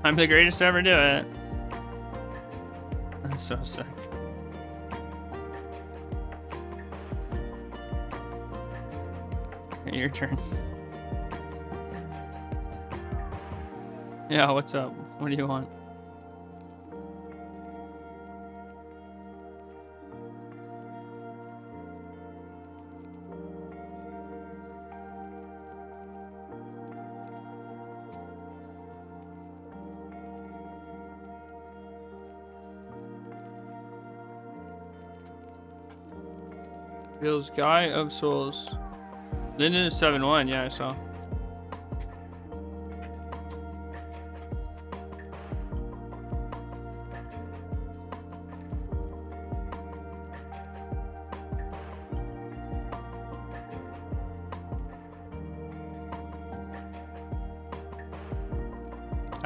I'm the greatest to ever do it. I'm so sick. Okay, your turn. Yeah, what's up? What do you want? Feels Guy of Souls. Linden is 7-1, yeah, I saw.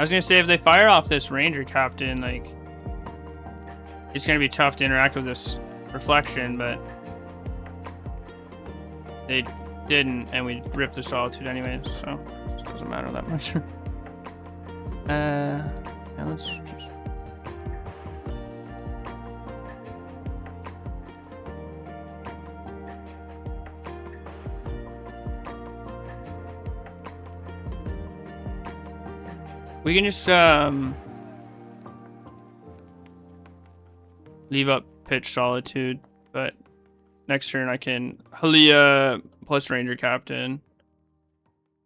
I was gonna say, if they fire off this ranger captain, like, it's gonna be tough to interact with this reflection, but they didn't, and we ripped the solitude anyways, so it doesn't matter that much. Yeah, let's just... We can just leave up pitch solitude, but next turn I can Halia plus ranger captain,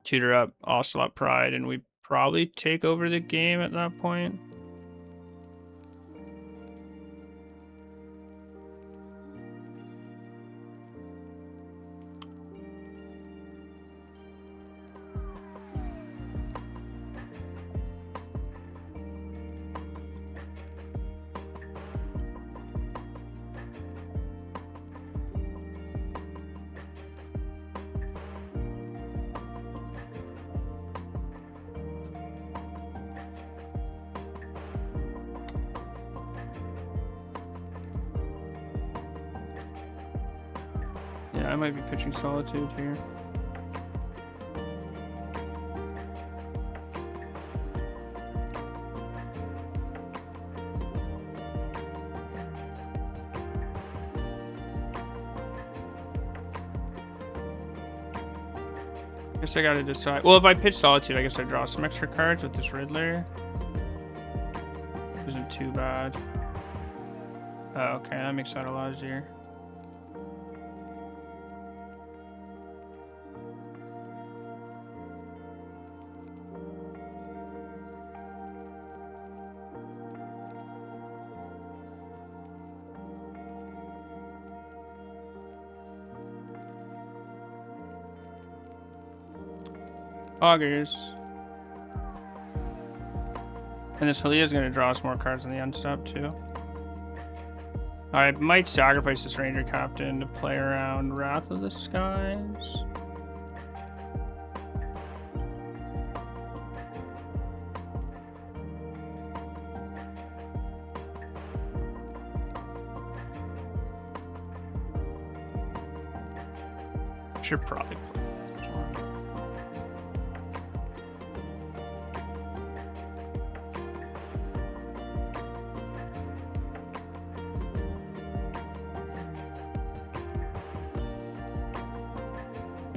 tutor up Ocelot Pride, and we probably take over the game at that point. Yeah, I might be pitching solitude here. Guess I gotta decide. Well, if I pitch solitude, I guess I draw some extra cards with this Riddler. Isn't too bad. Oh, okay, that makes that a lot easier. Augers. And this Halia is going to draw us more cards on the end step too. I might sacrifice this Ranger Captain to play around Wrath of the Skies. Should probably play this one.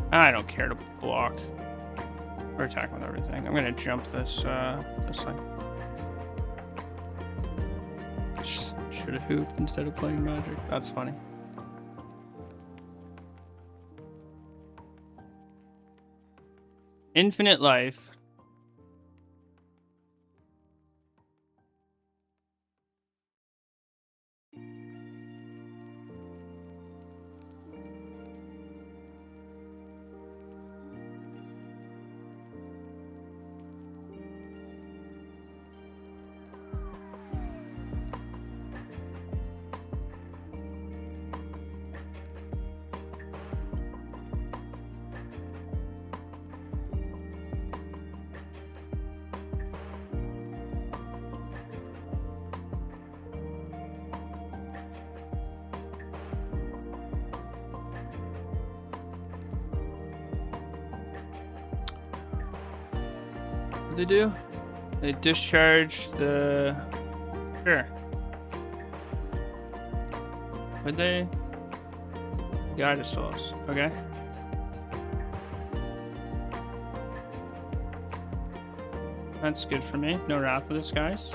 I don't care to block or attack with everything. I'm gonna jump this this thing. Should have hooped instead of playing Magic. That's funny. Infinite life. They do? They discharge the... Sure. Would they? Guide souls. Okay. That's good for me. No Wrath of the Skies.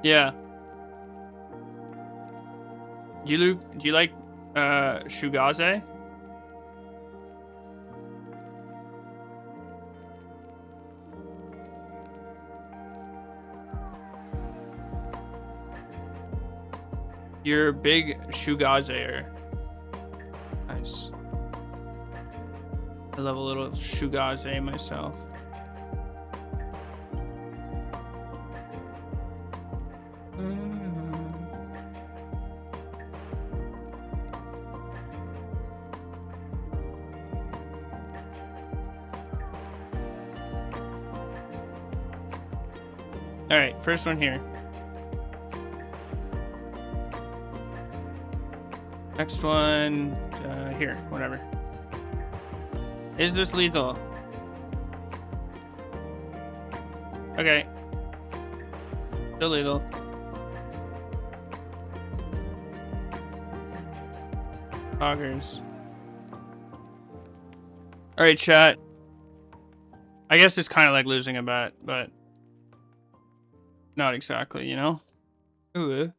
Yeah. Do you like Shugaze? You're a big Shugazer. Nice. I love a little Shugaze myself. All right, first one here. Next one here, whatever. Is this lethal? Okay. Still lethal. Poggers. All right, chat. I guess it's kind of like losing a bet, but not exactly, you know? Ooh.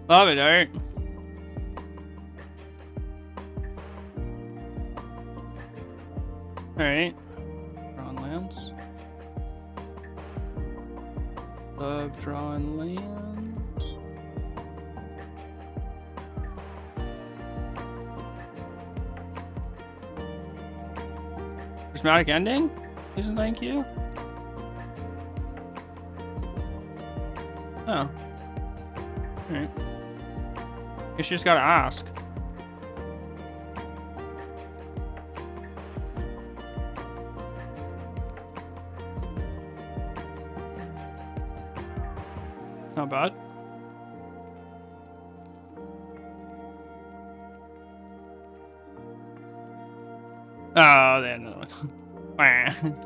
Love it, Art. Alright. Drawing lands. Love drawing lands. Prismatic ending? Please and thank you. Oh. Alright. Guess you just gotta ask. Not bad. Oh, they had another one.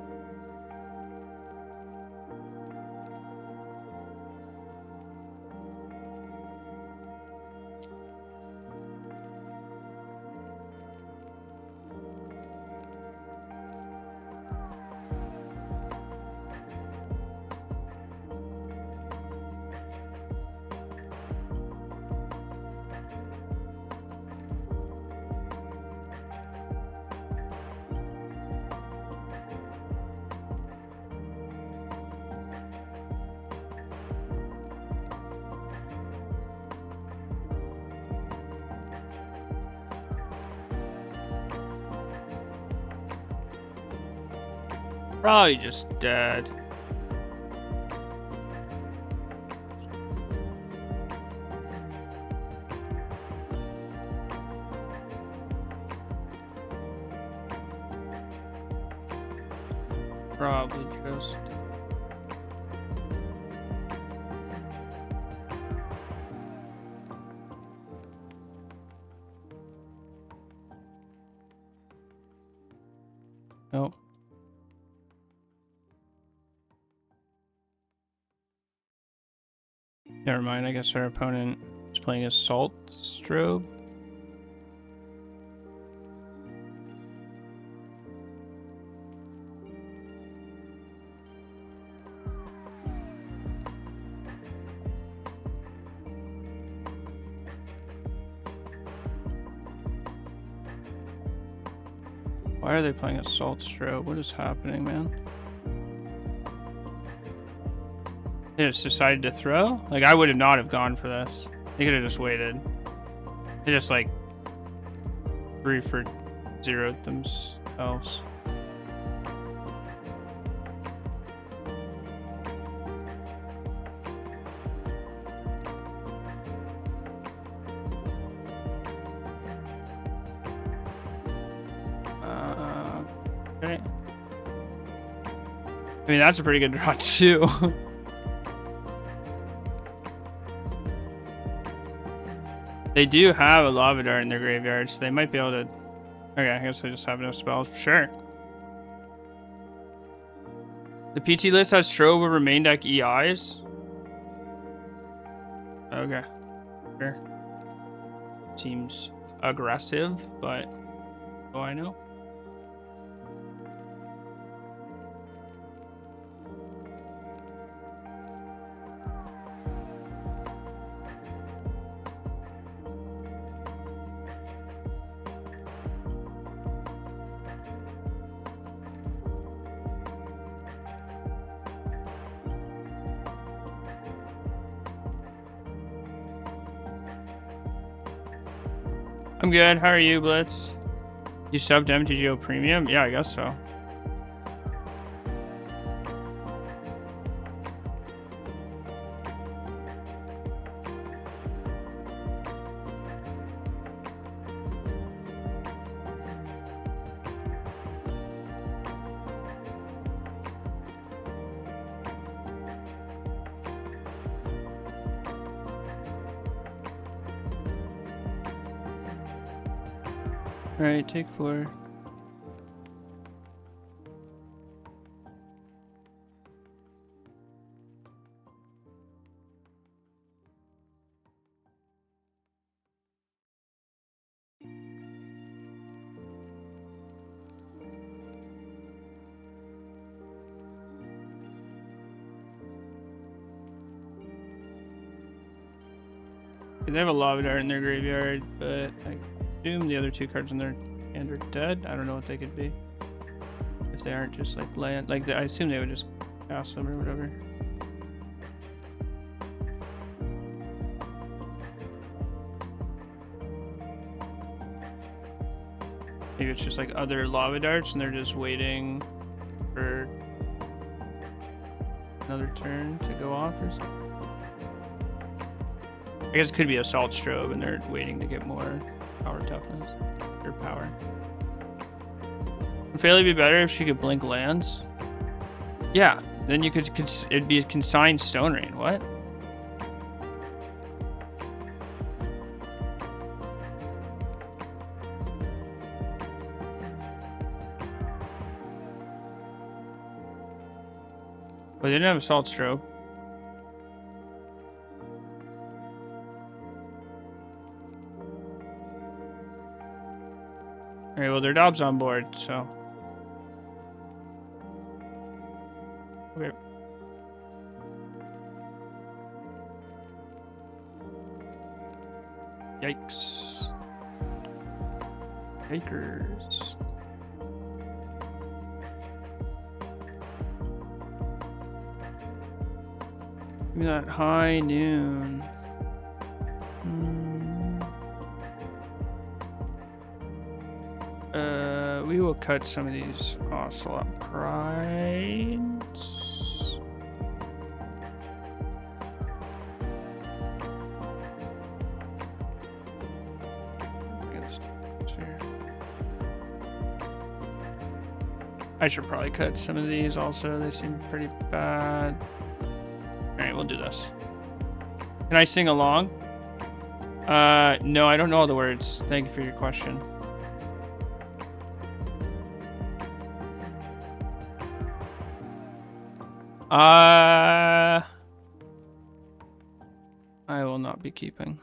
Probably just dead. Probably just. Nope. Never mind, I guess our opponent is playing a Salt Strobe. Why are they playing a Salt Strobe? What is happening, man? They just decided to throw? Like, I would have not have gone for this. They could have just waited. They just, like, 3 for 0'd themselves. Okay. I mean, that's a pretty good draw, too. They do have a Lava Dart in their graveyard, so they might be able to... Okay, I guess I just have no spells. Sure. The PT list has Strobe over main deck EIs. Okay. Sure. Seems aggressive, but... Oh, I know. I'm good. How are you, Blitz? You subbed MTGO Premium? Yeah, I guess so. All right, take 4. They have a Lava Dart in their graveyard, but I assume the other 2 cards in their hand are dead. I don't know what they could be. If they aren't just like land, like I assume they would just cast them or whatever. Maybe it's just like other Lava Darts and they're just waiting for another turn to go off or something. I guess it could be Assault Strobe and they're waiting to get more power toughness or power. Would Fairly be better if she could blink lands? Yeah, then you could it'd be a consigned Stone Rain. What? Well, they didn't have Assault Strobe. Alright, well, their Dob's on board, so. Okay. Yikes. Yikers. Give me that high noon. We will cut some of these Ocelot Prides. I should probably cut some of these also. They seem pretty bad. Alright, we'll do this. Can I sing along? No, I don't know all the words. Thank you for your question. I will not be keeping.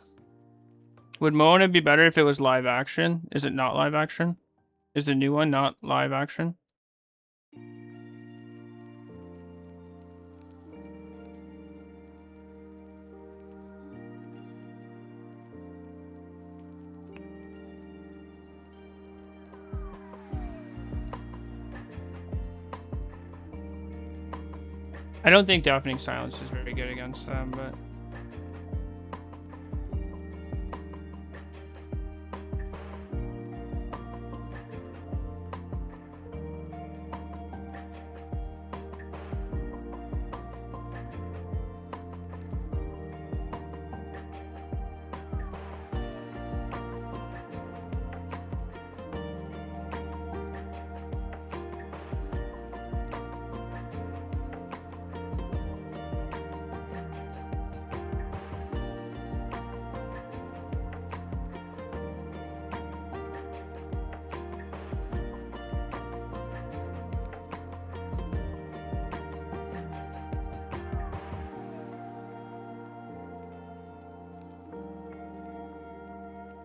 Would Moana be better if it was live action? Is it not live action? Is the new one not live action? I don't think Deafening Silence is very good against them, but...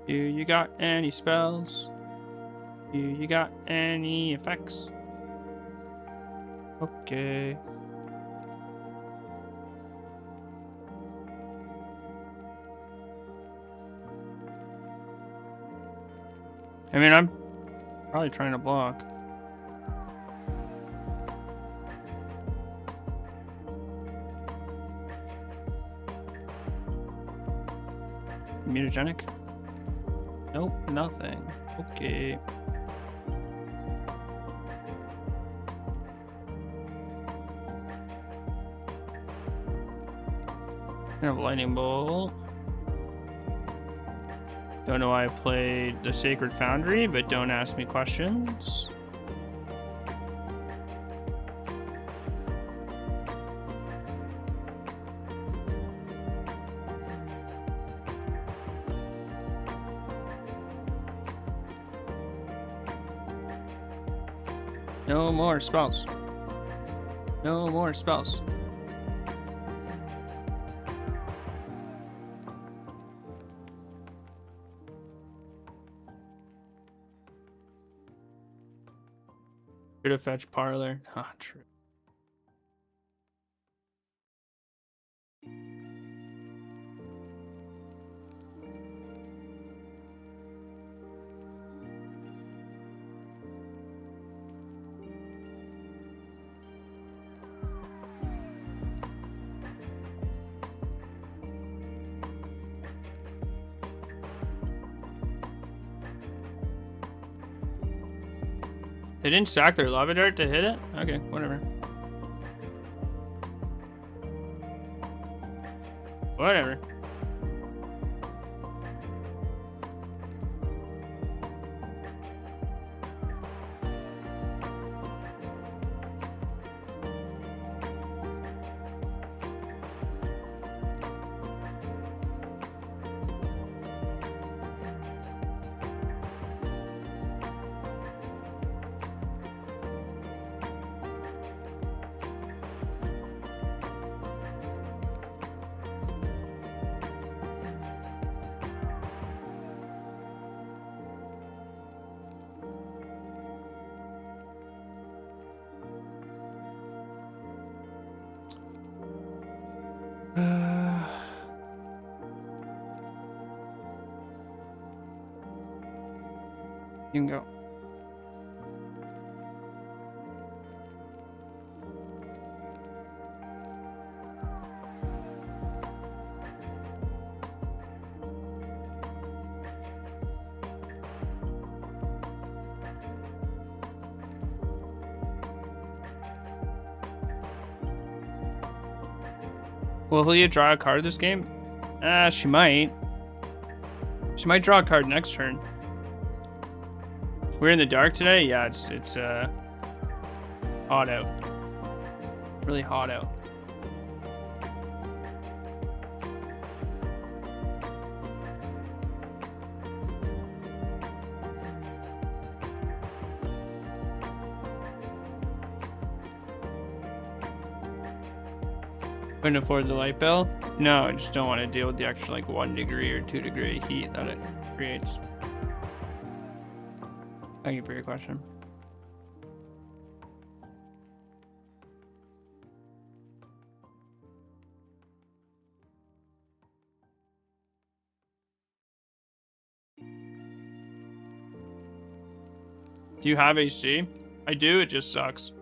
You got any spells? You got any effects? Okay. I mean, I'm probably trying to block. Mutagenic? Nope, nothing. Okay. Kind of lightning bolt. Don't know why I played the Sacred Foundry, but don't ask me questions. No more spells. No more spells. Should have fetched Parlor. Ah, true. They didn't sack their lava dart to hit it? Okay, whatever. Whatever. You can go. Will Helia draw a card this game? She might. She might draw a card next turn. We're in the dark today? Yeah, it's hot out. Really hot out. Couldn't afford the light bill? No, I just don't want to deal with the extra like 1 degree or 2 degree heat that it creates. Thank you for your question. Do you have AC? I do, it just sucks.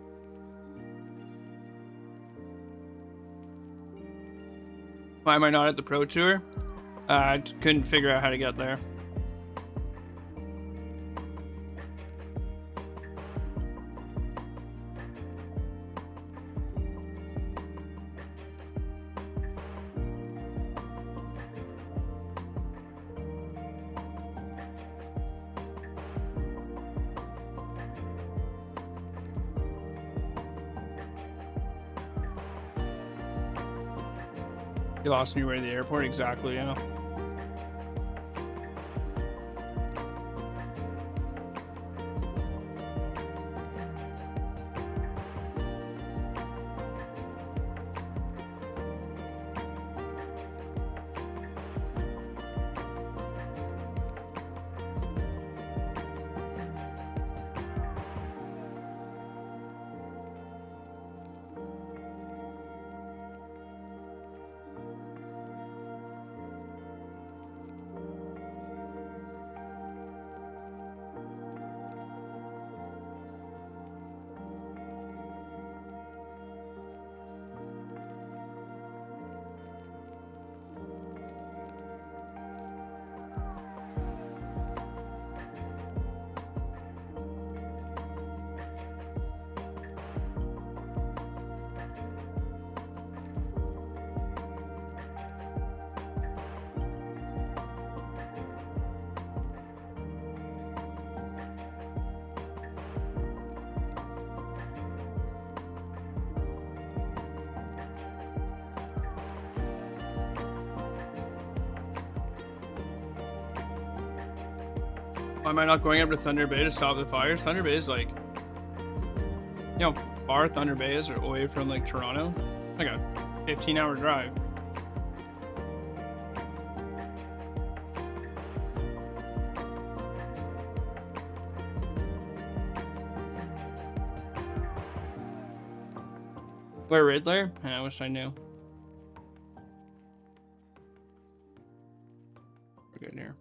Why am I not at the Pro Tour? I couldn't figure out how to get there. You lost me way to the airport? Exactly, yeah. Why am I not going up to Thunder Bay to stop the fires? Thunder Bay is like, you know, far Thunder Bay is away from like Toronto. Like a 15-hour drive. Where Riddler? Yeah, I wish I knew. We're good here.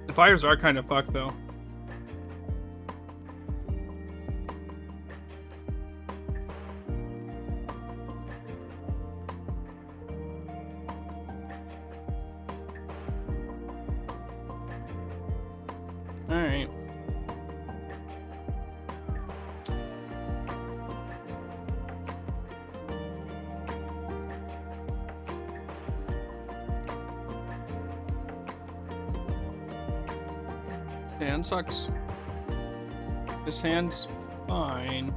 The fires are kind of fucked though. Alright. Hand sucks. This hand's fine.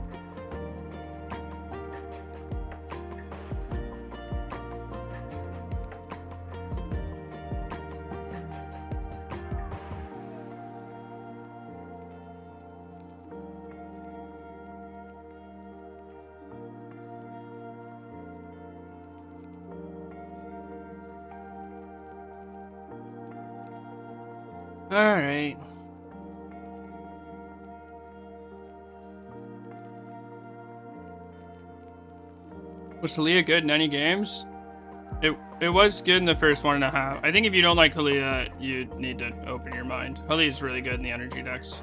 All right. Was Halia good in any games? It was good in the first 1.5. I think if you don't like Halia, you need to open your mind. Halia is really good in the energy decks.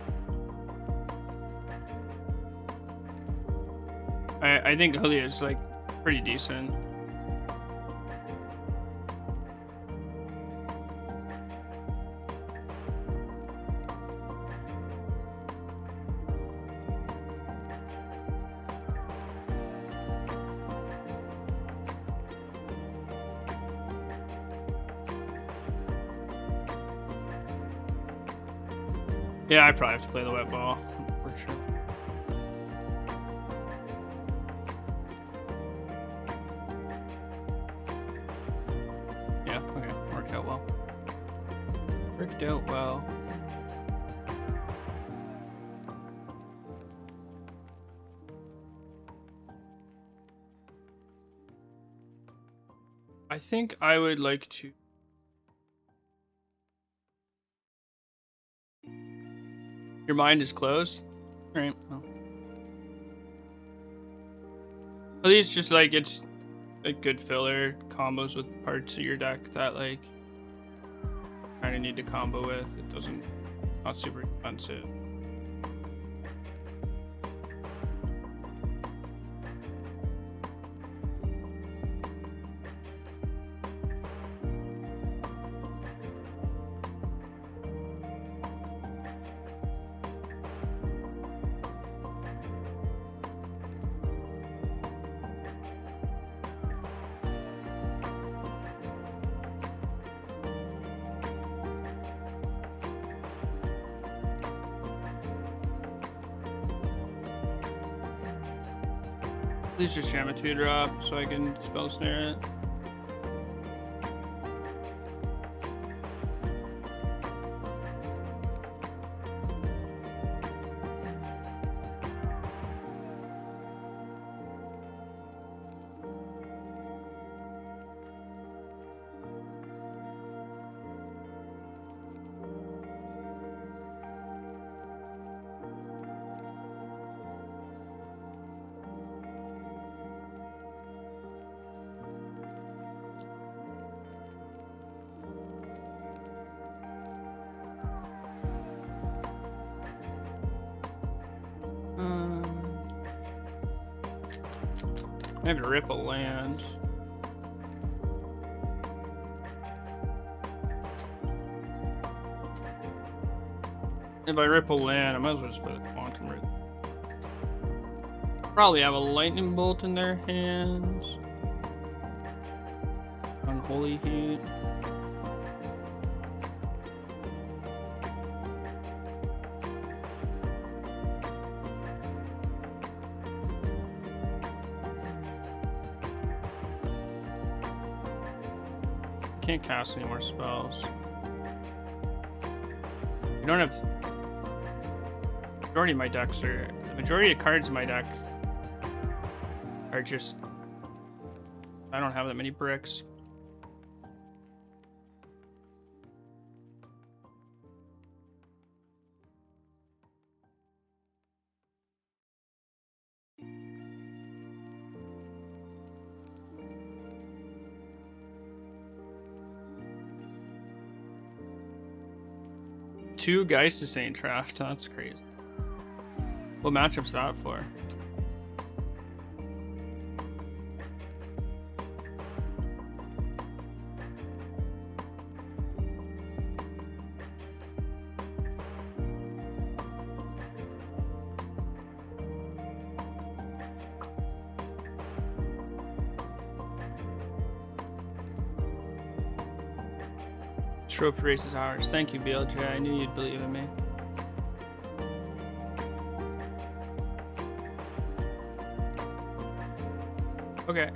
I think Halia is like pretty decent. Yeah, I probably have to play the wet ball for sure. Yeah, okay, worked out well. Worked out well. I think I would like to. Your mind is closed? Alright, well. At least just like it's a good filler combos with parts of your deck that like kind of need to combo with. It doesn't, not super expensive. Please just jam a 2-drop so I can spell snare it. I have to rip a land. If I rip a land, I might as well just put a quantum right. Probably have a lightning bolt in their hands. Unholy heat. Can't cast any more spells. You don't have. Majority of my decks are. The majority of cards in my deck are just. I don't have that many bricks. Two Geistes ain't trapped. That's crazy. What matchup's that for? Trophy race is ours. Thank you, BLJ. I knew you'd believe in me. Okay.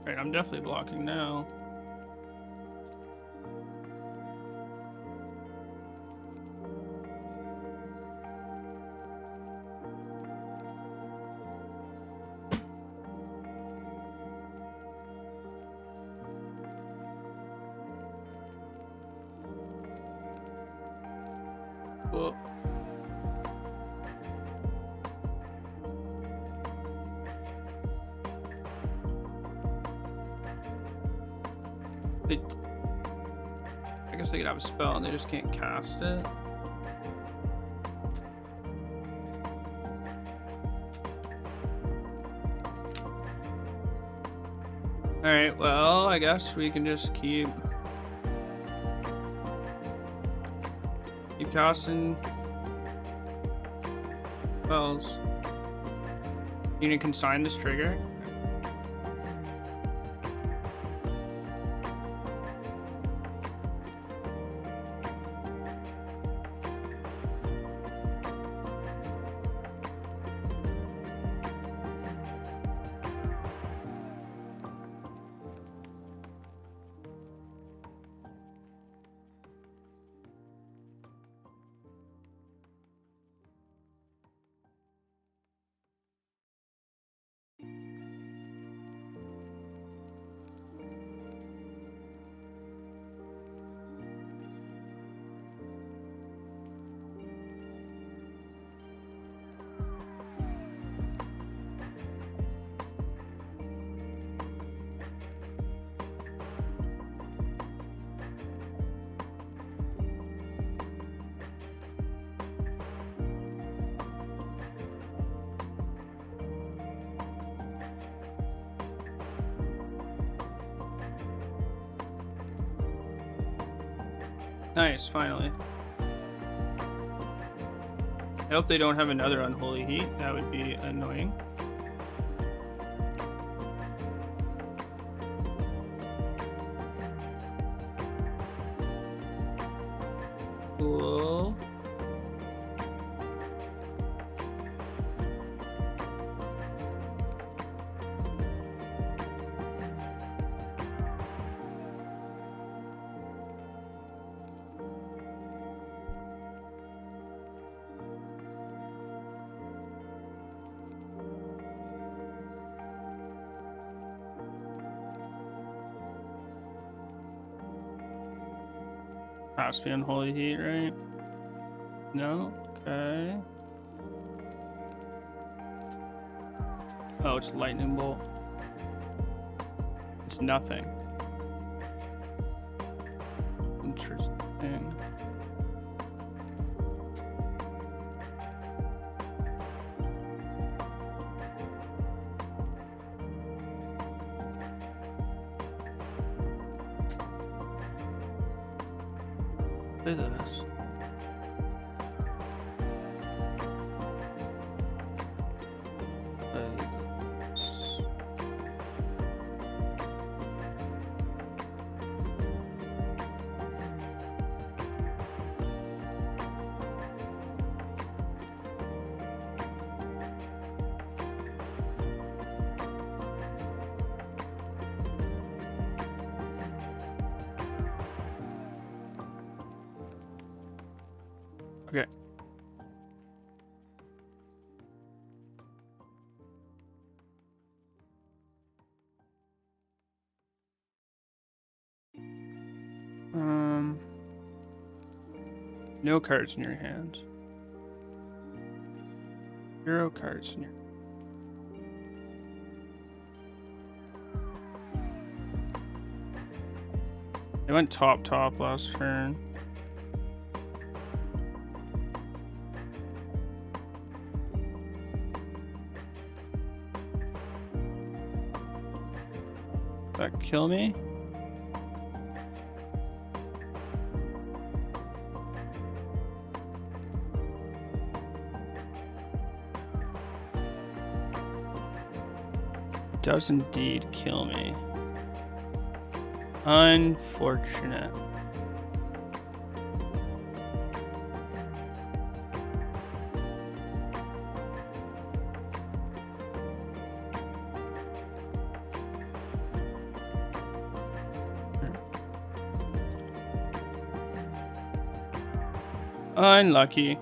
Right, I'm definitely blocking now. Whoa. I guess they could have a spell and they just can't cast it. Alright, well, I guess we can just keep casting spells. You can consign this trigger. Nice, finally. I hope they don't have another Unholy Heat. That would be annoying. Cool. Has to be Unholy Heat, right? No? Okay. Oh, it's Lightning Bolt. It's nothing. Interesting. Look at this. Okay. No cards in your hand. 0 cards in your. They went top last turn. That kill me? Does indeed kill me. Unfortunate. Unlucky.